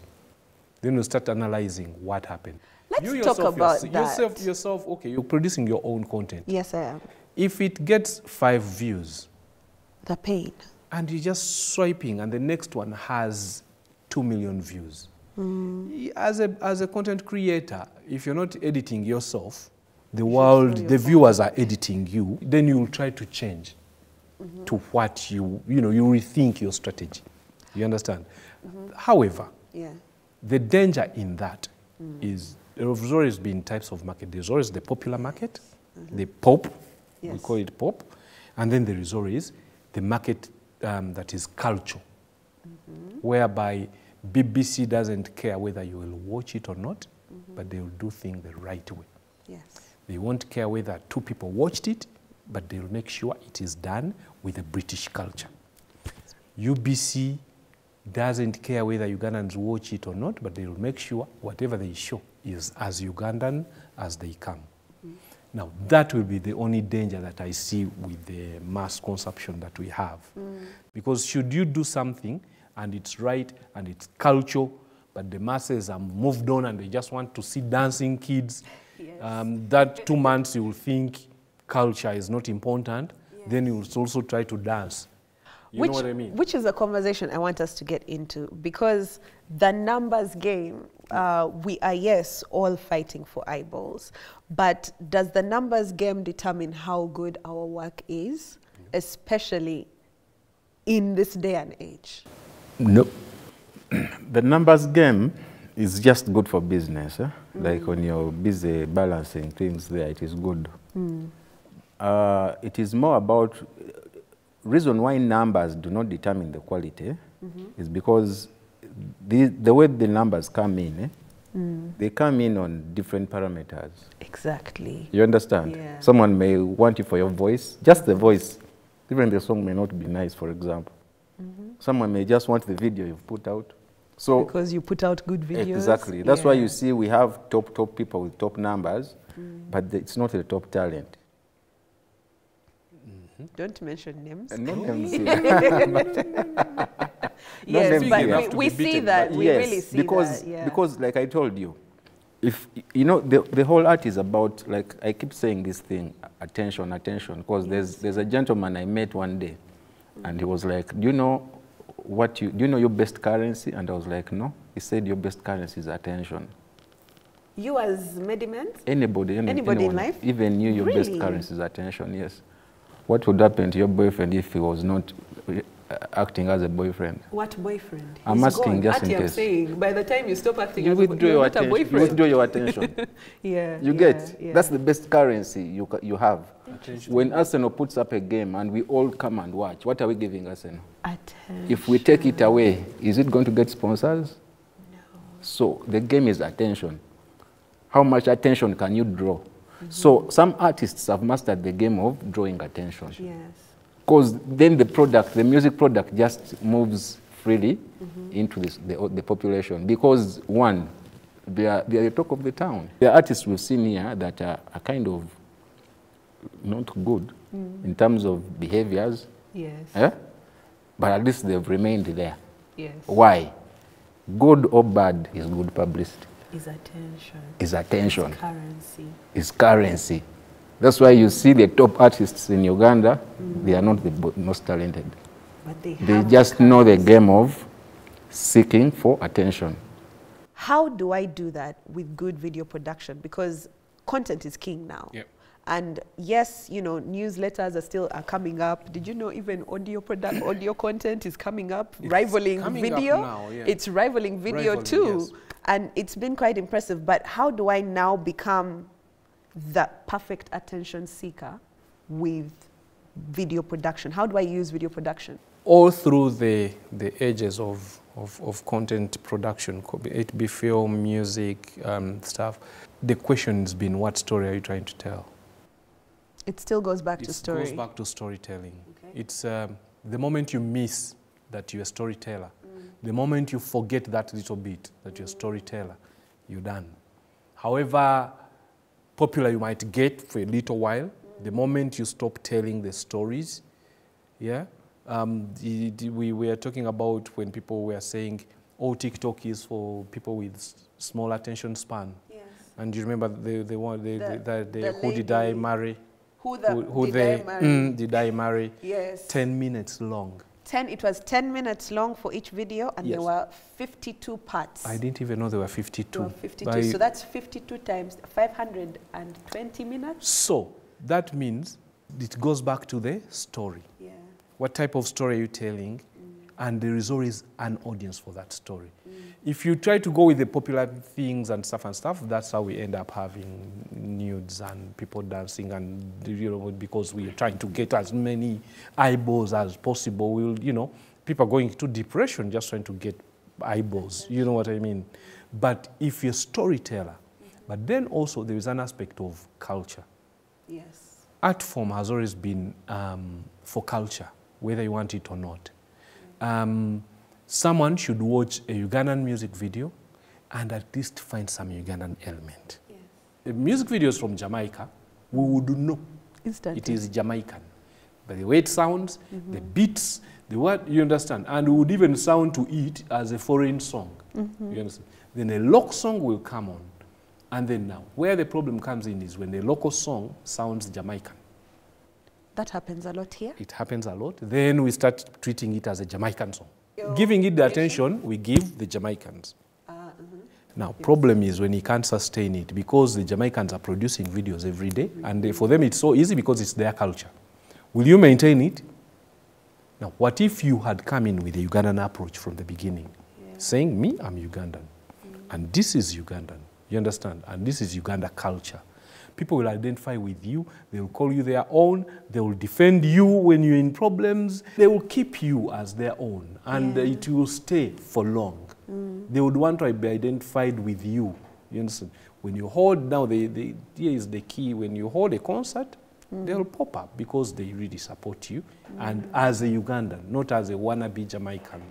Then he'll start analyzing what happened. Let's talk about that. Yourself, okay, you're producing your own content. Yes, I am. If it gets 5 views, the pain. And you're just swiping and the next one has 2 million views. As a content creator, if you're not editing yourself, the world, the viewers are editing you, then you will try to change to what you rethink your strategy. You understand? However, the danger in that is there's always been types of market. There's always the popular market, the pop, we call it pop, and then there is always the market that is culture, whereby BBC doesn't care whether you will watch it or not, but they will do things the right way. Yes. They won't care whether 2 people watched it, but they will make sure it is done with a British culture. UBC doesn't care whether Ugandans watch it or not, but they will make sure whatever they show is as Ugandan as they come. Now, that will be the only danger that I see with the mass consumption that we have. Because should you do something and it's right and it's culture, but the masses are moved on and they just want to see dancing kids, that 2 months you will think culture is not important, then you will also try to dance. You know what I mean? Which is a conversation I want us to get into, because the numbers game, we are, yes, all fighting for eyeballs, but does the numbers game determine how good our work is, especially in this day and age? No. The numbers game is just good for business. Like when you're busy balancing things there, it is good. It is more about, reason why numbers do not determine the quality is because the way the numbers come in, they come in on different parameters. Exactly. You understand? Yeah. Someone may want you for your voice, just the voice. Even the song may not be nice, for example. Someone may just want the video you've put out. So because you put out good videos. Exactly. That's why you see we have top people with top numbers, but it's not the top talent. Don't mention names. No names here. Yes, names but here. we see that. We really see that. Because, like I told you, if you know, the whole art is about, like I keep saying this thing, attention, attention. Because there's a gentleman I met one day, and he was like, do you know your best currency? And I was like, no. He said your best currency is attention. You as Meddie menz? Anybody anyone, in life? Even you, your best currency is attention, yes. What would happen to your boyfriend if he was not acting as a boyfriend? What boyfriend? I'm asking just in case. I'm saying, by the time you stop acting as a boyfriend, you're not a boyfriend. You withdraw your attention. You get? Yeah. That's the best currency you have. Attention. When Arsenal puts up a game and we all come and watch, what are we giving Arsenal? Attention. If we take it away, is it going to get sponsors? No. So the game is attention. How much attention can you draw? So some artists have mastered the game of drawing attention. Yes. Because then the music product just moves freely into the population. Because one, they are the talk of the town. The artists we've seen here that are kind of not good in terms of behaviors. Yes. But at least they've remained there. Yes. Why? Good or bad is good publicity. Is attention. Is attention. Is currency. Is currency. That's why you see the top artists in Uganda, they are not the most talented. But they just know the game of seeking for attention. How do I do that with good video production? Because content is king now. Yep. And yes, you know, newsletters are coming up. Did you know even audio content is coming up, rivaling video? Now, yeah. It's rivaling video too. Yes. And it's been quite impressive. But how do I now become the perfect attention seeker with video production? How do I use video production? All through the ages of content production, it be film, music, stuff, the question's been, what story are you trying to tell? It still goes back to story. It goes back to storytelling. Okay. It's the moment you miss that you're a storyteller, the moment you forget that little bit that you're a storyteller, you're done. However popular you might get for a little while, the moment you stop telling the stories, yeah. We were talking about when people were saying, oh, TikTok is for people with small attention span. Yes. And you remember the one, who did I marry? Who did I marry? Yes. 10 minutes long. It was 10 minutes long for each video, and yes. there were 52 parts. I didn't even know there were 52. There were 52, so that's 52 times 520 minutes. So that means it goes back to the story. Yeah. What type of story are you telling? And there is always an audience for that story. If you try to go with the popular things and stuff, that's how we end up having nudes and people dancing, and you know, because we are trying to get as many eyeballs as possible. We'll, you know, people are going into depression just trying to get eyeballs. You know what I mean? But if you're a storyteller, but then also there is an aspect of culture. Yes. Art form has always been for culture, whether you want it or not. Someone should watch a Ugandan music video and at least find some Ugandan element. Yes. The music videos from Jamaica, we would know instantly it is Jamaican. But the way it sounds, the beats, the word, you understand? And it would even sound to it as a foreign song. You understand? Then a local song will come on. And then now, where the problem comes in is when the local song sounds Jamaican. That happens a lot here? It happens a lot. Then we start treating it as a Jamaican song. Giving it the attention we give the Jamaicans. Now, problem is when you can't sustain it, because the Jamaicans are producing videos every day, and for them it's so easy because it's their culture. Will you maintain it? Now, what if you had come in with a Ugandan approach from the beginning, saying, me, I'm Ugandan, and this is Ugandan, you understand? And this is Uganda culture. People will identify with you, they will call you their own, they will defend you when you're in problems, they will keep you as their own, and it will stay for long. They would want to be identified with you. You understand? When you hold, now here is the key, when you hold a concert, they'll pop up because they really support you, and as a Ugandan, not as a wannabe Jamaican.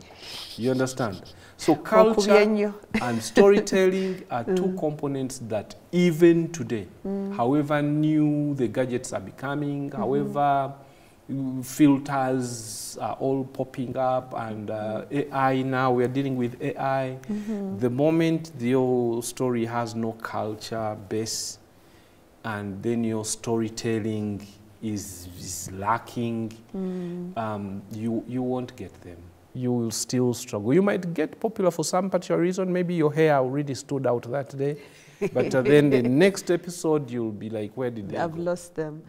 You understand? So culture and storytelling are two components that even today, however new the gadgets are becoming, however filters are all popping up, and AI now, we are dealing with AI. The moment your story has no culture base, and then your storytelling is lacking, you won't get them. You will still struggle. You might get popular for some particular reason. Maybe your hair already stood out that day. But then the next episode, you'll be like, where did they I've go? lost them.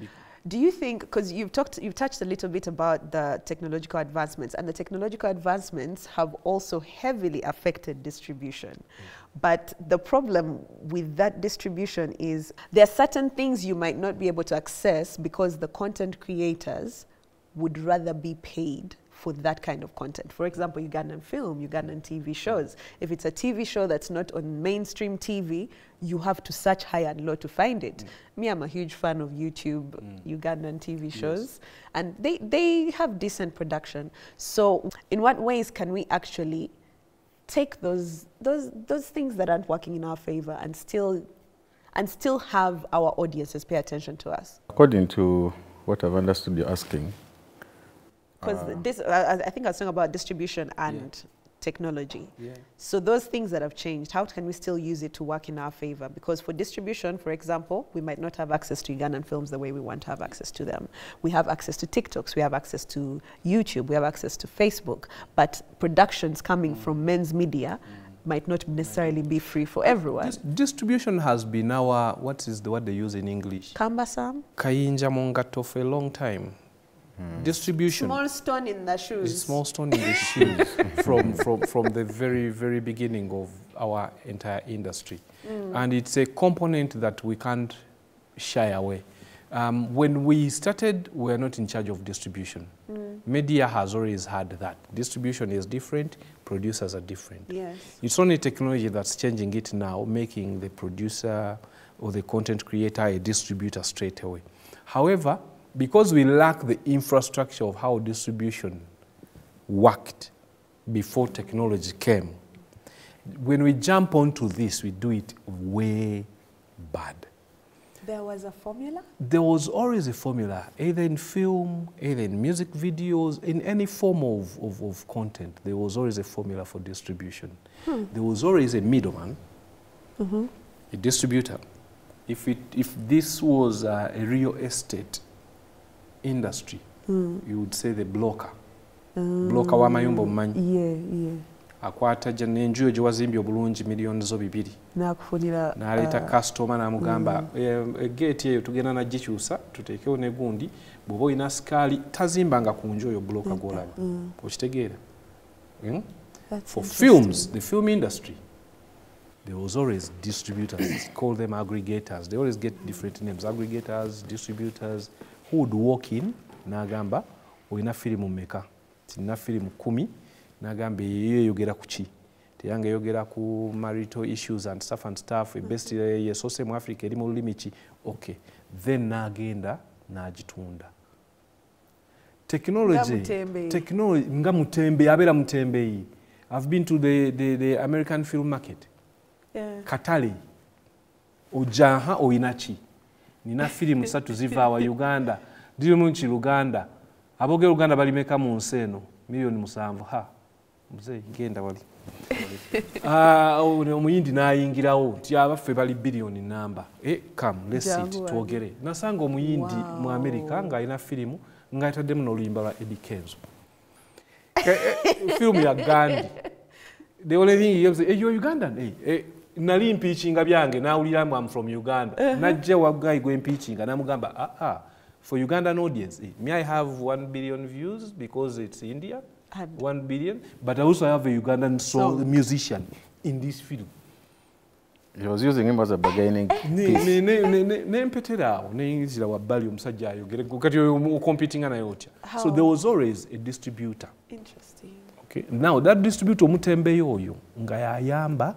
Do you think, because you've touched a little bit about the technological advancements, and the technological advancements have also heavily affected distribution. But the problem with that distribution is there are certain things you might not be able to access because the content creators would rather be paid for that kind of content. For example, Ugandan film, Ugandan TV shows. If it's a TV show that's not on mainstream TV, you have to search high and low to find it. Me, I'm a huge fan of YouTube Ugandan TV shows, and they have decent production. So in what ways can we actually take those things that aren't working in our favor and still have our audiences pay attention to us? According to what I've understood you're asking, because I think I was talking about distribution and technology. So those things that have changed, how can we still use it to work in our favor? Because for distribution, for example, we might not have access to Ugandan films the way we want to have access to them. We have access to TikToks, we have access to YouTube, we have access to Facebook, but productions coming from men's media might not necessarily be free for everyone. Distribution has been our, what is the word they use in English? Cumbersome? Kayinja mongato for a long time. Distribution. Small stone in the shoes. Small stone in the shoes from the very, very beginning of our entire industry. And it's a component that we can't shy away. When we started, we were not in charge of distribution. Media has always had that. Distribution is different, producers are different. Yes. It's only technology that's changing it now, making the producer or the content creator a distributor straight away. However, because we lack the infrastructure of how distribution worked before technology came, when we jump onto this, we do it way bad. There was a formula? There was always a formula, either in film, either in music videos, in any form of content. There was always a formula for distribution. There was always a middleman, a distributor. If this was a real estate industry, you would say the blocker. Blocker wa mayumba mmanyi. Yeah. Akwata n'enju gye wazimbye obulungi miliyoni zo 2. N'akufunira n'aleeta customer n'amugamba gate eyo tugenda nagikyusa tuteekewo ne gundi bw'oba olina sikaali tazimbanga ku nju oyo bloka gw'olaba. Okitegeera? For films, the film industry, there was always distributors, call them aggregators. They always get different names, aggregators, distributors, who would walk in n'agamba olina firimu mmeka? Tina firimu 10. Nagambe yeyogera ku ki teyange yogera ku marital issues and stuff best yesose mu Africa eri mu lulimi ki okay then nagenda n'agitunda technology nga mutembe abera mutembeyi. I've been to the American film market. Katale ojaha oyinachi nina firimu 3 ziva wa Uganda diri mu nchi Uganda aboge Uganda balimeka mu nseno milioni 7 ha mzee ngenda wali omuyindi n'ayingirawo ti abaffe bali billion namba come let's sit twogere nasanga omuyindi mu America ng'alina firimu ng'ataddemu n'oluyimba lwa Eddie Kenzo firimu ya Gandhi the only thing he say you're Ugandan nali impeachinga byange nawulira I'm from Uganda najja wagayi gwe impeachinga namugamba for Ugandan audience may I have 1 billion views because it's India 1 billion, but I also have a Ugandan song musician in this film. He was using him as a bargaining piece. So there was always a distributor. Interesting. Okay. Now that distributor mutembe yoyo nga yayamba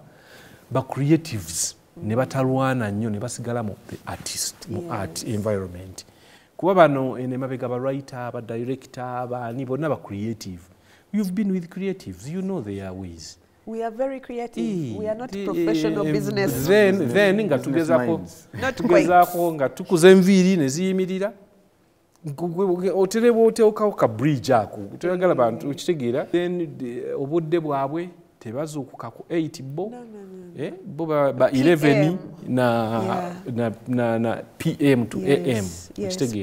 ba creatives ne batalwana nnyo ne basigala mu the artist mu art environment. Kuba bano ene mabega ba writer ba director ba ni bonna ba creative. You've been with creatives, you know their ways. We are very creative. We are not professional business. Then nga tugezako nga tukuze enviiri ne ziyimirira. Otereba oteekawo ka bridge ako. Tuyagala bantu okitegeera. Then obudde bwabwe tebazuukuka ku 8 bo. Bo ba 11 na PM to AM.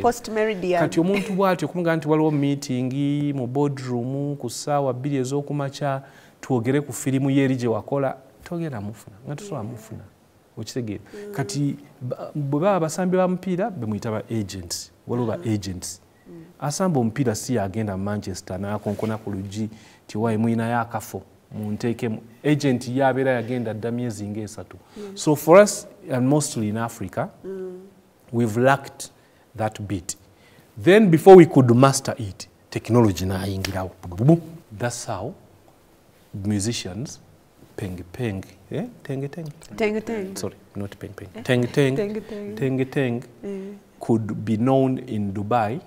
Post meridian. Kati omuntu bw'atyo kumugamba nti waliwo meeting mu boardroom ku ssaawa 2 ez'okumakya twogere ku firimu y'eri gye wakola togera mufuna nga tusobola mufuna okitegeera. Kati bwe baba basambi ba mupiira bemuyita ba agents waliwo ba agents asamba omupiira si yagenda mu Manchester n'akonkona ku luggi ti wayi muyinayo akafo munteekemu agent yabeera yagenda dda myezi nga 3. So for us and mostly in Africa we've lacked that bit. Then before we could master it, technology naayingirawo. That's how musicians peng sorry, not peng could be known in Dubai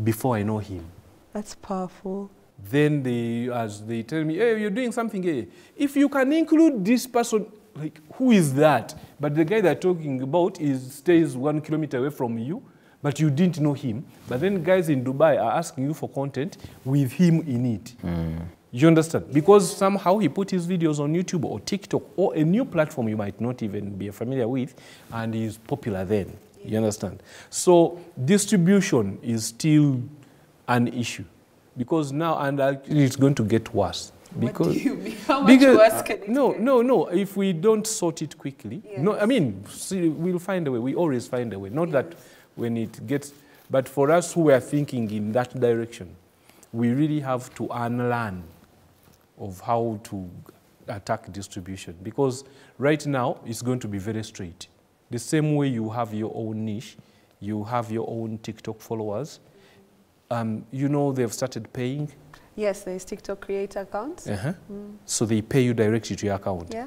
before I know him. That's powerful. Then as they tell me, hey, you're doing something here. If you can include this person, like, who is that? But the guy they're talking about stays 1 kilometer away from you, but you didn't know him. But then guys in Dubai are asking you for content with him in it. You understand? Because somehow he put his videos on YouTube or TikTok or a new platform you might not even be familiar with, and he's popular then. You understand? So distribution is still an issue. Because now, and actually it's going to get worse. Because what do you mean? How much worse can it no, get? no. If we don't sort it quickly, Yes. no. I mean, see, we'll find a way. We always find a way. Not that when it gets, but for us who are thinking in that direction, we really have to unlearn of how to attack distribution, because right now it's going to be very straight. The same way you have your own niche, you have your own TikTok followers. You know they've started paying. Yes, there's TikTok creator accounts. So they pay you directly to your account. Yeah.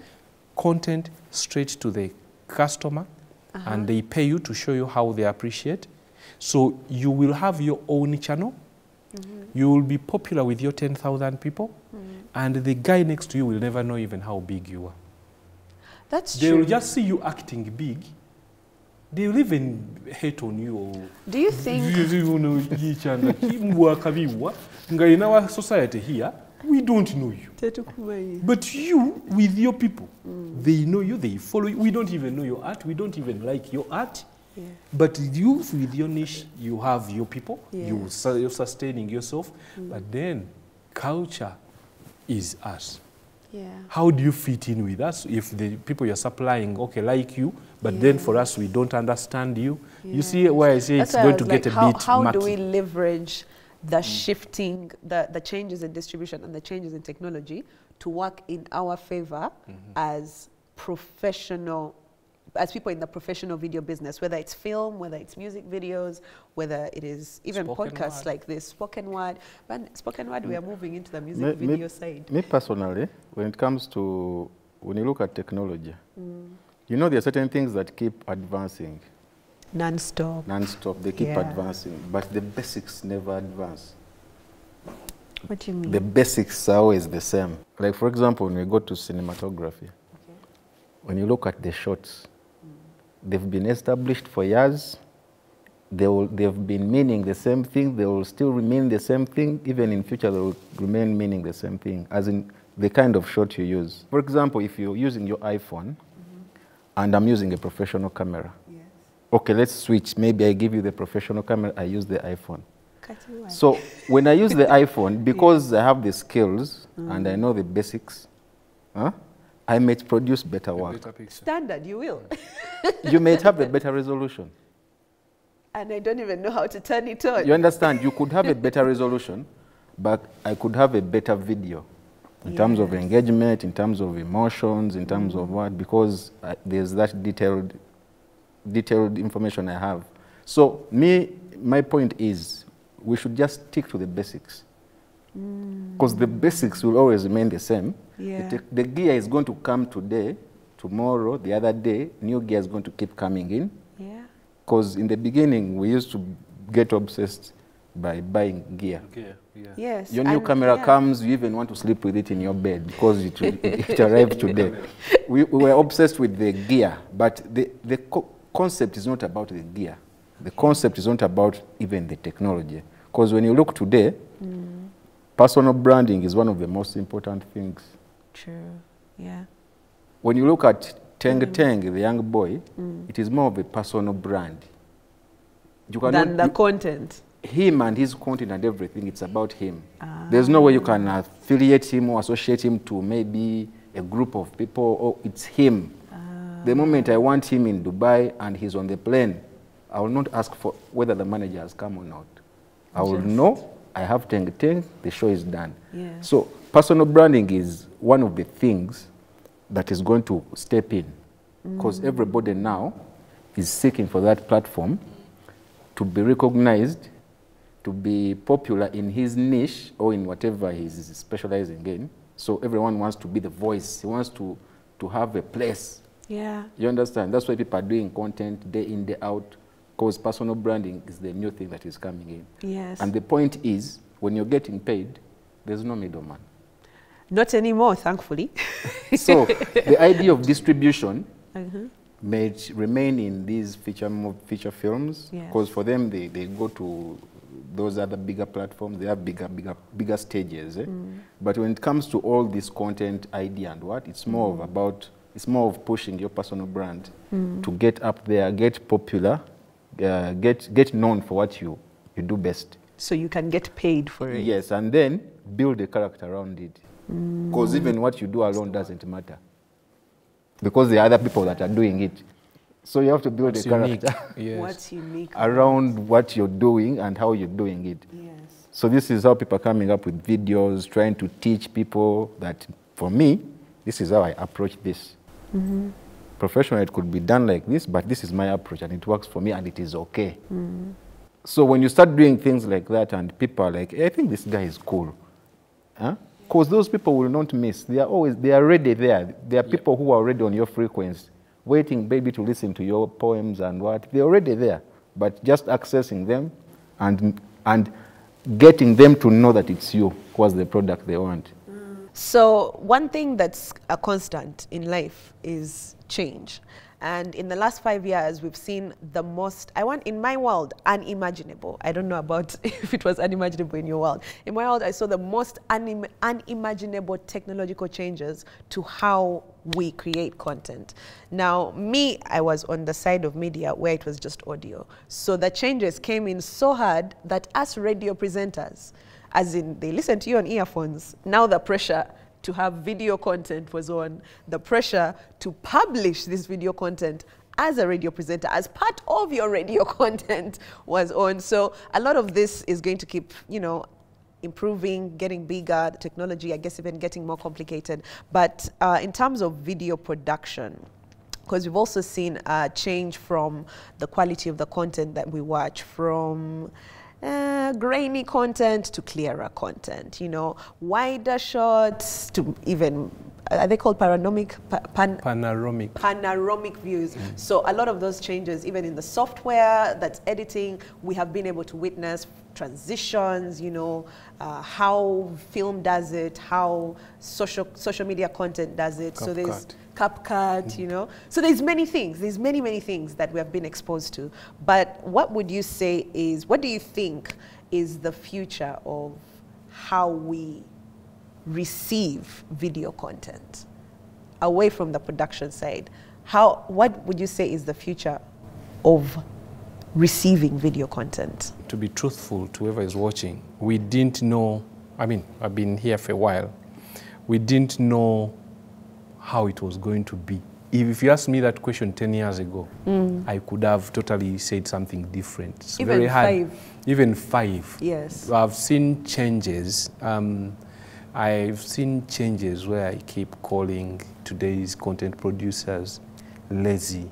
Content straight to the customer, and they pay you to show you how they appreciate. So you will have your own channel. You will be popular with your 10,000 people, and the guy next to you will never know even how big you are. That's They true. will just see you acting big. They will even hate on you. Or Do you think... in our society here, we don't know you. But you, with your people, they know you, they follow you. We don't even know your art. We don't even like your art. Yeah. But you, with your niche, you have your people. Yeah. You're sustaining yourself. But then, culture is us. Yeah. How do you fit in with us if the people you're supplying, okay, like you, but then for us, we don't understand you? You see why I say That's it's why I going was to like, get a how, bit how murky. do we leverage the shifting, the changes in distribution and the changes in technology to work in our favor as professional, as people in the professional video business, whether it's film, whether it's music videos, whether it is even Spoken podcasts word. like this, spoken word. But spoken word, we are moving into the music video side. Me personally, when it comes to, when you look at technology, you know there are certain things that keep advancing. Non-stop. Non-stop, they keep Yeah. advancing, but the basics never advance. What do you mean? The basics are always the same. Like for example, when we go to cinematography, when you look at the shots, they've been established for years. They've been meaning the same thing. They will still remain the same thing. Even in future, they will remain meaning the same thing, as in the kind of shot you use. For example, if you're using your iPhone, and I'm using a professional camera. Yes. Okay, let's switch. Maybe I give you the professional camera, I use the iPhone. Cut you out. So when I use the iPhone, because I have the skills and I know the basics, I may produce better work. Standard, you will. You may have a better resolution. And I don't even know how to turn it on. You understand? You could have a better resolution, but I could have a better video in terms of engagement, in terms of emotions, in terms of what, because there's that detailed information I have. So my point is, we should just stick to the basics. Because the basics will always remain the same. Yeah. The gear is going to come today, tomorrow, the other day, new gear is going to keep coming in. Yeah. Because in the beginning, we used to get obsessed by buying gear. Yes. Your new camera comes, you even want to sleep with it in your bed because it arrived today. We were obsessed with the gear, but the concept is not about the gear. The concept is not about even the technology. Because when you look today, personal branding is one of the most important things. True. Yeah. When you look at Teng, the young boy, it is more of a personal brand. Than the content. Him and his content and everything, it's about him. There's no way you can affiliate him or associate him to maybe a group of people, or it's him. The moment I want him in Dubai and he's on the plane, I will not ask for whether the manager has come or not. I will know I have Teng, the show is done. Yeah. So personal branding is one of the things that is going to step in, because everybody now is seeking for that platform to be recognized, to be popular in his niche or in whatever he's specializing in. So everyone wants to be the voice. He wants to have a place. Yeah. You understand? That's why people are doing content day in, day out, because personal branding is the new thing that is coming in. Yes. And the point is, when you're getting paid, there's no middleman. Not anymore, thankfully. So the idea of distribution may remain in these feature films, because for them, they go to those other bigger platforms, they have bigger stages. But when it comes to all this content idea and what, it's more of pushing your personal brand to get up there, get popular, get known for what you do best. So you can get paid for it. Yes, and then build a character around it. Because even what you do alone doesn't matter. Because there are other people that are doing it. So you have to build a character What's unique around what you're doing and how you're doing it. Yes. So this is how people are coming up with videos, trying to teach people that, for me, this is how I approach this. Professionally, it could be done like this, but this is my approach, and it works for me, and it is okay. So when you start doing things like that, and people are like, hey, I think this guy is cool. Because those people will not miss. They are already there. There are people who are already on your frequency, waiting maybe to listen to your poems and what. They're already there. But just accessing them and getting them to know that it's you, what's the product they want. So one thing that's a constant in life is change. And in the last 5 years, we've seen the most, in my world, unimaginable. I don't know about if it was unimaginable in your world. In my world, I saw the most unimaginable technological changes to how we create content. Now, me, I was on the side of media where it was just audio. So the changes came in so hard that us radio presenters, as in they listen to you on earphones, now the pressure to have video content was on, the pressure to publish this video content as a radio presenter, as part of your radio content was on. So a lot of this is going to keep, you know, improving, getting bigger, the technology, I guess, even getting more complicated. But in terms of video production, because we've also seen a change from the quality of the content that we watch, from grainy content to clearer content, you know, wider shots to even, are they called panoramic? Panoramic views. So a lot of those changes, even in the software that's editing, we have been able to witness transitions, you know, how film does it, how social media content does it. So there's CapCut, you know. So there's many things, there's many things that we have been exposed to. But what would you say is, what do you think is the future of how we receive video content away from the production side? What would you say is the future of receiving video content? To be truthful to whoever is watching, we didn't know, I mean, I've been here for a while, we didn't know how it was going to be. If you asked me that question 10 years ago, I could have totally said something different. It's even very hard. 5. Even 5. Yes. I've seen changes. I've seen changes where I keep calling today's content producers lazy,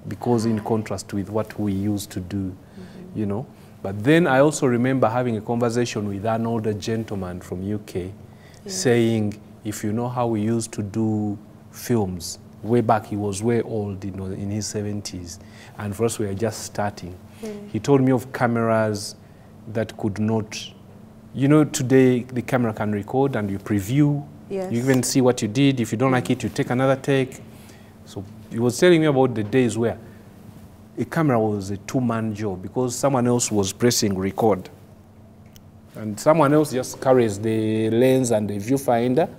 because in contrast with what we used to do, you know. But then I also remember having a conversation with an older gentleman from UK saying, if you know how we used to do films, way back, he was way old, you know, in his 70s, and for us we were just starting. He told me of cameras that could not, you know, today the camera can record and you preview, you even see what you did. If you don't like it, you take another take. So he was telling me about the days where a camera was a two-man job because someone else was pressing record and someone else just carries the lens and the viewfinder,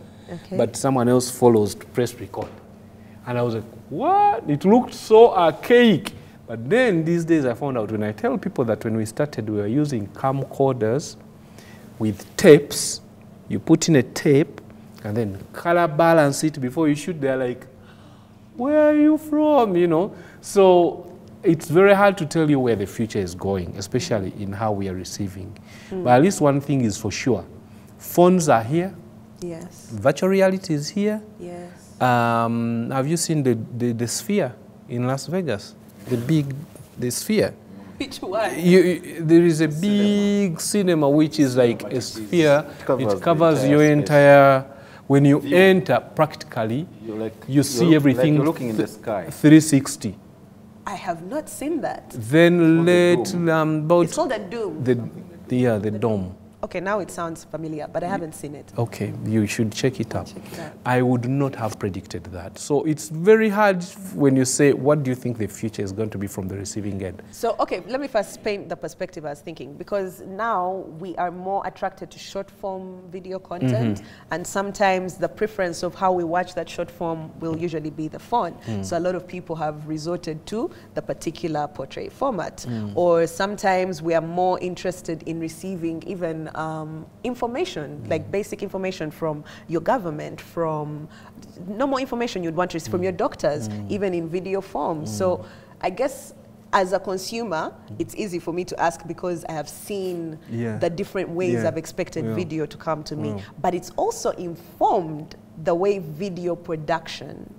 but someone else follows to press record. And I was like, what? It looked so archaic. But then these days I found out, when I tell people that when we started we were using camcorders with tapes, you put in a tape and then color balance it before you shoot, they're like, where are you from, you know? So it's very hard to tell you where the future is going, especially in how we are receiving. But at least one thing is for sure. Phones are here. Yes. Virtual reality is here. Yes. Have you seen the Sphere in Las Vegas? The Sphere. Which one? There is a big cinema which is like a sphere. It covers your entire, when you enter practically, you see everything. Like you're looking in the sky. 360. I have not seen that. Then about... It's called a dome. The dome. Okay, now it sounds familiar, but I haven't seen it. Okay, you should check it out. Check it out. I would not have predicted that. So it's very hard when you say, what do you think the future is going to be from the receiving end? So, okay, let me first paint the perspective I was thinking, because now we are more attracted to short form video content, and sometimes the preference of how we watch that short form will usually be the phone. So a lot of people have resorted to the particular portrait format. Or sometimes we are more interested in receiving even information, like basic information from your government, from normal information you'd want to receive from your doctors, even in video form. So I guess as a consumer, it's easy for me to ask because I have seen the different ways I've expected video to come to me. But it's also informed the way video production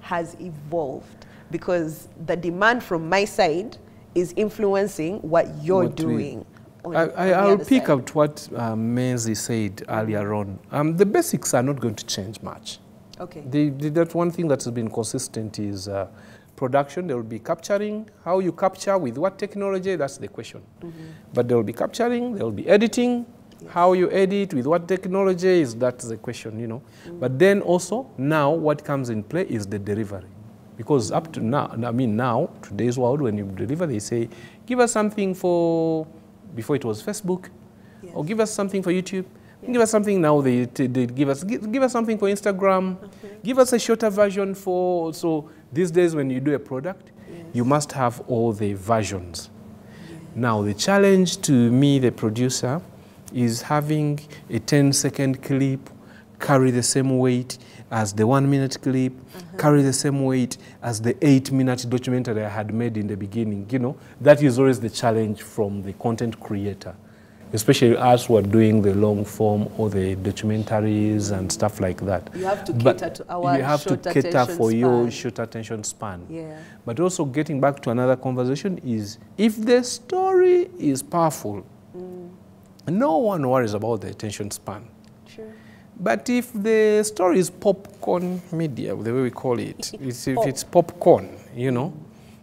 has evolved, because the demand from my side is influencing what you're doing. I'll pick up what Meddie said earlier on. The basics are not going to change much. Okay. That one thing that has been consistent is production. There will be capturing. How you capture, with what technology, that's the question. But there will be capturing, there will be editing. How you edit, with what technology, that's the question, you know. But then also, now what comes in play is the delivery. Because up to now, I mean now, today's world, when you deliver, they say, give us something for, before it was Facebook, or give us something for YouTube. Give us something now, they give us something for Instagram, give us a shorter version for, so these days when you do a product, you must have all the versions. Now the challenge to me, the producer, is having a 10-second clip carry the same weight as the 1-minute clip, carry the same weight as the 8-minute documentary I had made in the beginning. You know, that is always the challenge from the content creator, especially us who are doing the long form or the documentaries and stuff like that. You have to cater to our you have to cater for your short attention span. But also getting back to another conversation is, if the story is powerful, no one worries about the attention span. Sure. But if the story is popcorn media, the way we call it, if it's popcorn, you know,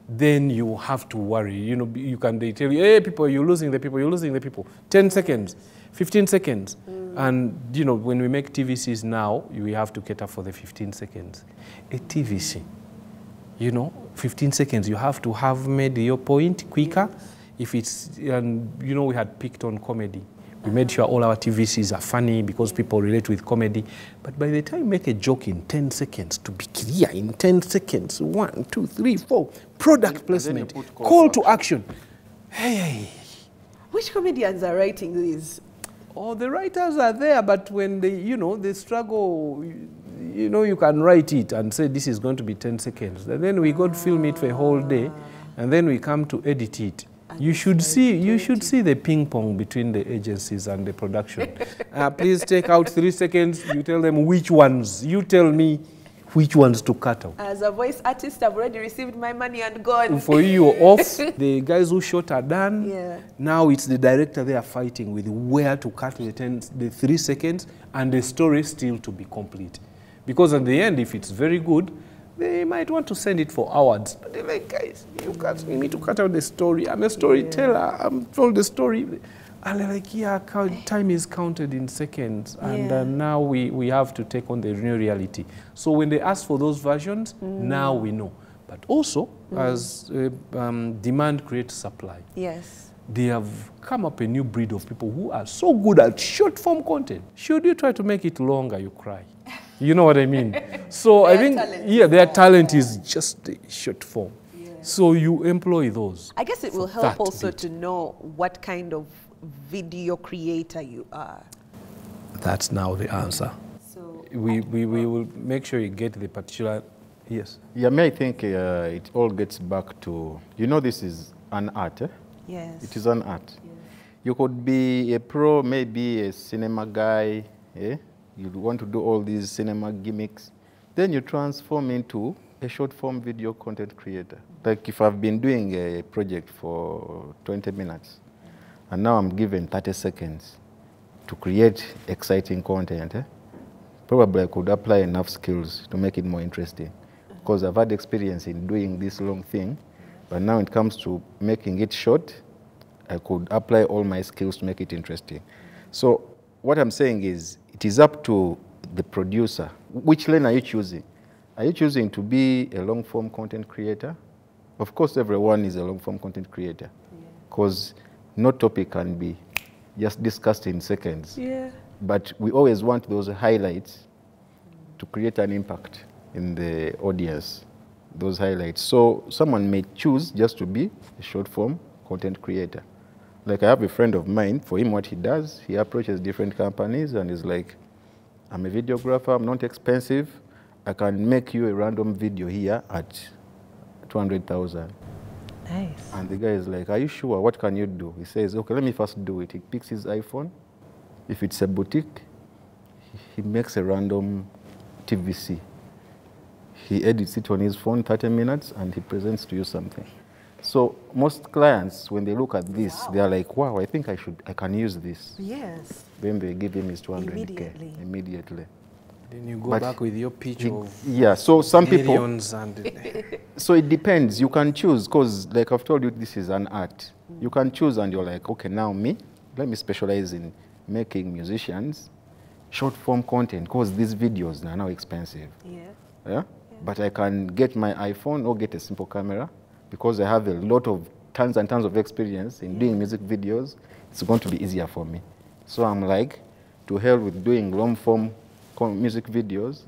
then you have to worry. You know, you can, they tell you, hey, people, you're losing the people, you're losing the people. 10 seconds, 15 seconds. And, you know, when we make TVCs now, we have to cater for the 15 seconds. A TVC, you know, 15 seconds, you have to have made your point quicker. If it's, and, you know, we had picked on comedy. We made sure all our TVCs are funny because people relate with comedy. But by the time you make a joke in 10 seconds, to be clear, in 10 seconds, 1, 2, 3, 4, product placement, call to action. Hey. Which comedians are writing these? Oh, the writers are there, but when they, you know, they struggle, you know, you can write it and say this is going to be 10 seconds. And then we go to film it for a whole day, and then we come to edit it. You should see the ping pong between the agencies and the production. Please take out 3 seconds. You tell them which ones. You tell me which ones to cut out. As a voice artist, I've already received my money and gone. For you, you're off. The guys who shot are done. Now it's the director they are fighting with where to cut the 3 seconds and the story still to be complete. Because at the end, if it's very good, they might want to send it for awards. But they're like, guys, you need to cut out the story. I'm a storyteller. I'm told the story. And they're like, yeah, time is counted in seconds. And now we have to take on the new reality. So when they ask for those versions, now we know. But also, as demand creates supply. They have come up a new breed of people who are so good at short form content. Should you try to make it longer, you cry. You know what I mean? So I think, their talent is just the short form. So you employ those. I guess it will help also to know what kind of video creator you are. That's now the answer. So we will make sure you get the particular, yes. Yeah, I think it all gets back to, you know, this is an art. Yes. It is an art. You could be a pro, maybe a cinema guy, you want to do all these cinema gimmicks, then you transform into a short form video content creator. Like if I've been doing a project for 20 minutes and now I'm given 30 seconds to create exciting content, probably I could apply enough skills to make it more interesting. Because I've had experience in doing this long thing, but now it comes to making it short, I could apply all my skills to make it interesting. So what I'm saying is, it is up to the producer. Which lane are you choosing? Are you choosing to be a long-form content creator? Of course, everyone is a long-form content creator, because no topic can be just discussed in seconds. But we always want those highlights to create an impact in the audience, those highlights. So someone may choose just to be a short-form content creator. Like I have a friend of mine, for him what he does, he approaches different companies and is like, I'm a videographer, I'm not expensive. I can make you a random video here at 200,000. Nice. And the guy is like, are you sure? What can you do? He says, okay, let me first do it. He picks his iPhone. If it's a boutique, he makes a random TVC. He edits it on his phone, 30 minutes, and he presents to you something. So most clients, when they look at this, they are like, wow, I think I can use this. Yes. Then they give him his 200K Immediately. Then you go back with your pitch of yeah, so some people, and so it depends. You can choose, because like I've told you, this is an art. You can choose and you're like, okay, now let me specialize in making musicians short form content, because these videos are now expensive. Yeah? But I can get my iPhone or get a simple camera, because I have a lot of tons and tons of experience in doing music videos. It's going to be easier for me. So I'm like, to hell with doing long form music videos.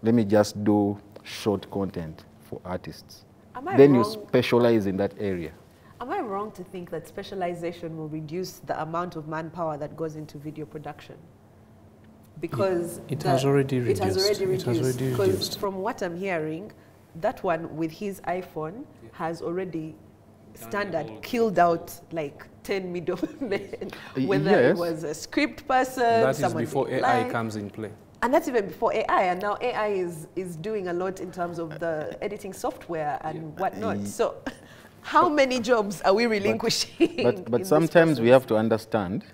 Let me just do short content for artists. Then you specialize in that area. Am I wrong to think that specialization will reduce the amount of manpower that goes into video production? Because it has already reduced. It has already reduced. Because from what I'm hearing, that one with his iPhone has already killed out like 10 middlemen. Whether it was a script person, that is before AI comes in play. And that's even before AI, and now AI is doing a lot in terms of the editing software and whatnot. So how many jobs are we relinquishing? But sometimes we have to understand,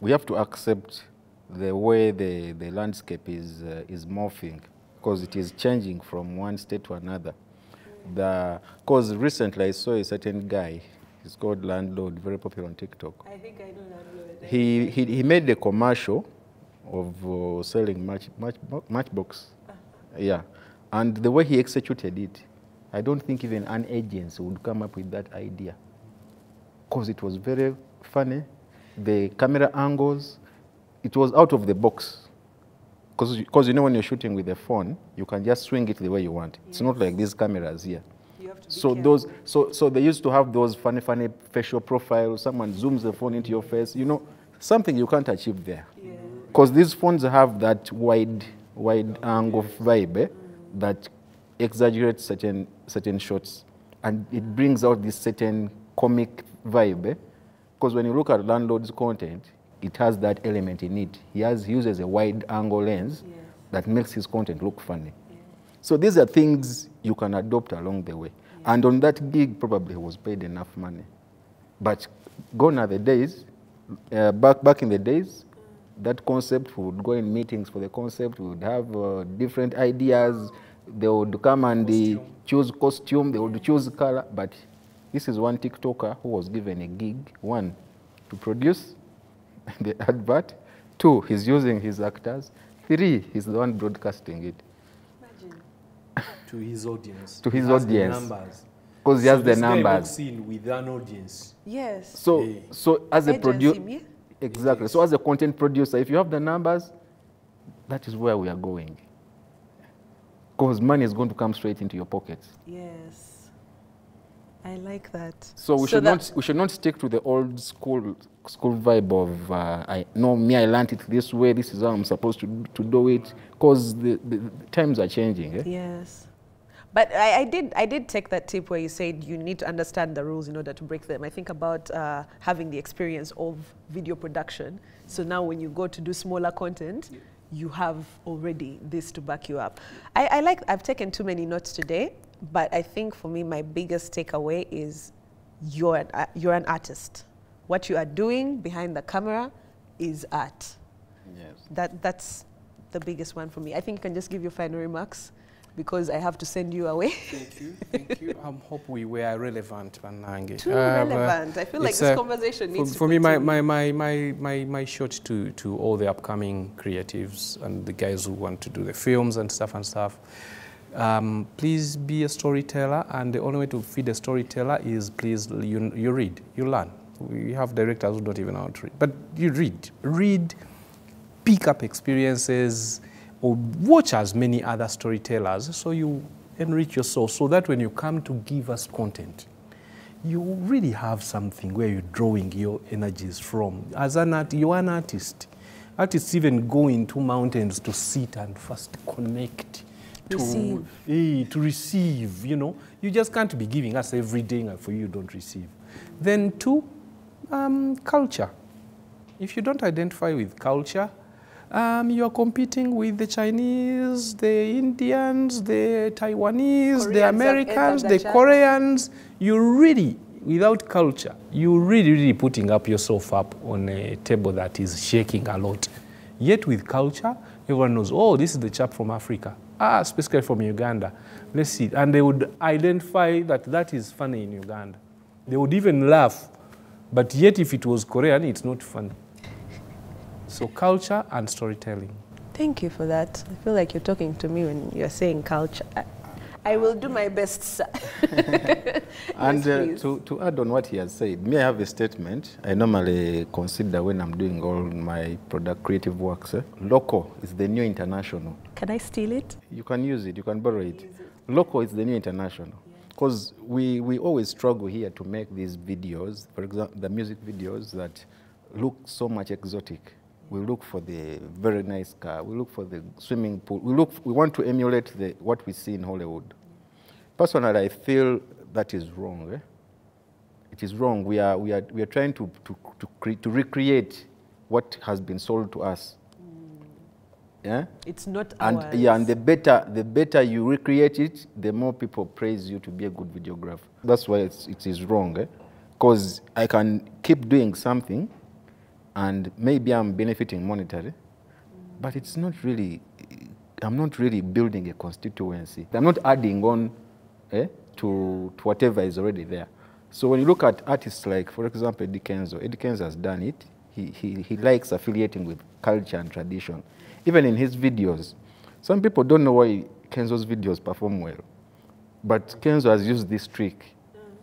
we have to accept the way the landscape is morphing, because it is changing from one state to another. Because recently I saw a certain guy, he's called Landlord, very popular on TikTok. I think I know Landlord. He made a commercial of selling matchbox. Yeah. And the way he executed it, I don't think even an agency would come up with that idea. Because it was very funny. The camera angles, it was out of the box. Because you know when you're shooting with a phone, you can just swing it the way you want. It's not like these cameras here. You have to be careful. So they used to have those funny facial profiles. Someone zooms the phone into your face. You know, something you can't achieve there. Because these phones have that wide angle vibe that exaggerates certain shots, and it brings out this certain comic vibe. Because when you look at Landlord's content, it has that element in it. He uses a wide angle lens that makes his content look funny. So these are things you can adopt along the way. And on that gig, probably he was paid enough money. But gone are the days, back in the days, that concept would go in meetings for the concept, we would have different ideas. They would come and choose costume, they would choose color. But this is one TikToker who was given a gig, 1, to produce the advert, 2, he's using his actors, 3, he's the one broadcasting it. Imagine. To his audience. To his audience. Because he has the numbers. This guy walks in with an audience. Yes. So as a producer, exactly. So as a content producer, if you have the numbers, that is where we are going. Because money is going to come straight into your pockets. Yes. I like that. So we should not stick to the old school vibe of I learned it this way. This is how I'm supposed to do it. Because the times are changing. Eh? Yes. But I did take that tip where you said you need to understand the rules in order to break them. I think about having the experience of video production. So now when you go to do smaller content, you have already this to back you up. I've taken too many notes today. But I think for me, my biggest takeaway is you're an artist. What you are doing behind the camera is art. Yes. That's the biggest one for me. I think you can just give your final remarks, because I have to send you away. Thank you. I hope we were relevant, Banange. Too relevant. I feel like this conversation needs to for me, my shot to all the upcoming creatives and the guys who want to do the films and stuff. Please be a storyteller, and the only way to feed a storyteller is you read, you learn. We have directors who don't even know how to read, but you read, pick up experiences, or watch as many other storytellers, so you enrich your soul, so that when you come to give us content, you really have something where you're drawing your energies from. As an artist, you're an artist. Artists even go into mountains to sit and first connect. To receive, you know. You just can't be giving us everything and for you don't receive. Then two, culture. If you don't identify with culture, you are competing with the Chinese, the Indians, the Taiwanese, Koreans, the Americans, the Koreans. You really, without culture, you really putting up yourself up on a table that is shaking a lot. Yet with culture, everyone knows, oh, this is the chap from Africa. Specifically from Uganda. Let's see. And they would identify that that is funny in Uganda. They would even laugh. But yet if it was Korean, it's not funny. So culture and storytelling. Thank you for that. I feel like you're talking to me when you're saying culture. I will do my best, sir. And yes, to add on what he has said, may I have a statement I normally consider when I'm doing all my creative works. Local is the new international. Can I steal it? You can use it, you can borrow it. Local is the new international. Because we always struggle here to make these videos, for example, the music videos that look so much exotic. We look for the very nice car. We look for the swimming pool. We want to emulate what we see in Hollywood. Personally, I feel that is wrong. It is wrong. We are trying to recreate what has been sold to us. Yeah? It's not ours. And yeah, and the better you recreate it, the more people praise you to be a good videographer. That's why it is wrong. Because I can keep doing something and maybe I'm benefiting monetarily, but it's not really, I'm not really building a constituency. I'm not adding on to whatever is already there. So when you look at artists like, for example, Eddie Kenzo has done it. He likes affiliating with culture and tradition. Even in his videos, some people don't know why Kenzo's videos perform well, but Kenzo has used this trick.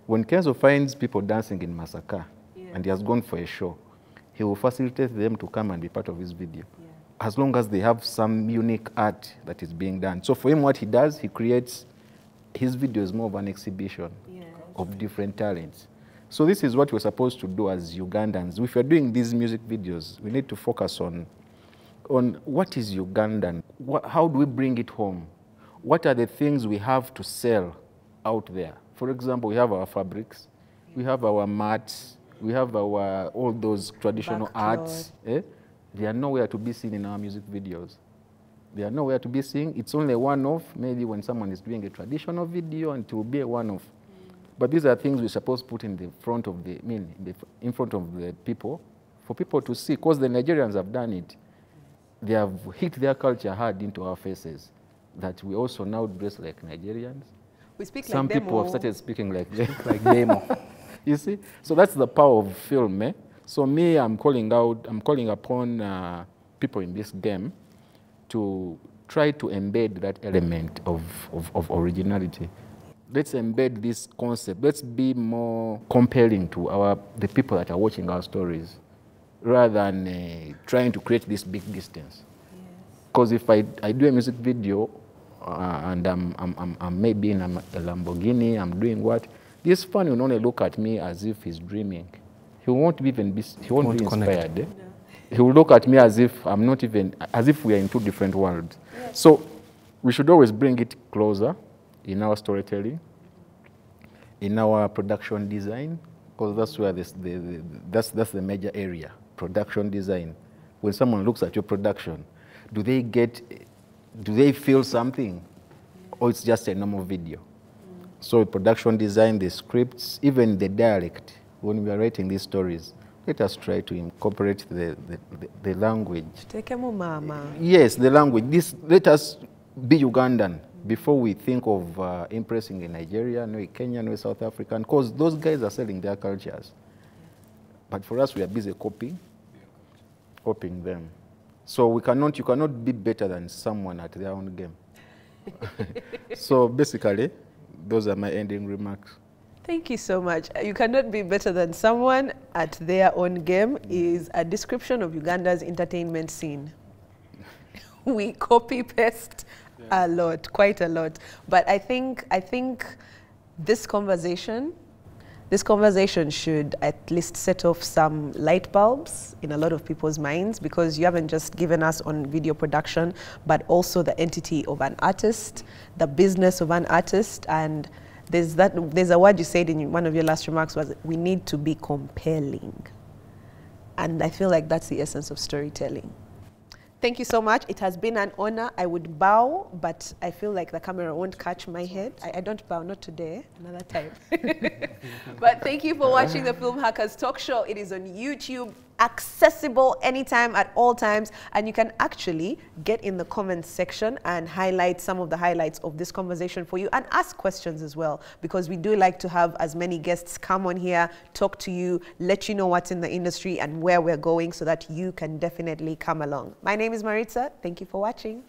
When Kenzo finds people dancing in Masaka and he has gone for a show, he will facilitate them to come and be part of his video, as long as they have some unique art that is being done. So for him, what he does, he creates his videos more of an exhibition of different talents. So this is what we're supposed to do as Ugandans. If we're doing these music videos, we need to focus on what is Ugandan, how do we bring it home? What are the things we have to sell out there? For example, we have our fabrics, we have our mats, we have all those traditional arts. They are nowhere to be seen in our music videos. They are nowhere to be seen. It's only a one-off, maybe when someone is doing a traditional video, and it will be a one-off. But these are things we're supposed to put in the front of in front of the people, for people to see, because the Nigerians have done it. They have hit their culture hard into our faces, that we also now dress like Nigerians. We speak Some like people have started speaking like demo. You see? So that's the power of film. So me, I'm calling upon people in this game to try to embed that element of originality. Let's embed this concept. Let's be more compelling to the people that are watching our stories, rather than trying to create this big distance. Because if I do a music video and I'm maybe in a Lamborghini, I'm doing what? This fan will only look at me as if he's dreaming. He won't be inspired. No. He will look at me as if we are in two different worlds. Yes. So we should always bring it closer in our storytelling, in our production design, because that's where that's the major area, production design. When someone looks at your production, do they feel something, or it's just a normal video? So production design, the scripts, even the dialect, when we are writing these stories, let us try to incorporate the language. Yes, the language. Let us be Ugandan before we think of impressing a Nigerian, a Kenyan, or a South African, because those guys are selling their cultures. But for us, we are busy copying them. So you cannot be better than someone at their own game. So basically, those are my ending remarks. Thank you so much. You cannot be better than someone at their own game is a description of Uganda's entertainment scene. We copy-paste a lot, quite a lot. But I think this conversation This conversation should at least set off some light bulbs in a lot of people's minds, because you haven't just given us on video production, but also the entity of an artist, the business of an artist. And there's a word you said in one of your last remarks was, we need to be compelling. And I feel like that's the essence of storytelling. Thank you so much. It has been an honor. I would bow, but I feel like the camera won't catch my head. I don't bow, not today, another time. But thank you for watching the Film Hackers Talk Show. It is on YouTube, accessible anytime, at all times. And you can actually get in the comments section and highlight some of the highlights of this conversation for you, and ask questions as well, because we do like to have as many guests come on here, talk to you, let you know what's in the industry and where we're going, so that you can definitely come along. My name is Maritza. Thank you for watching.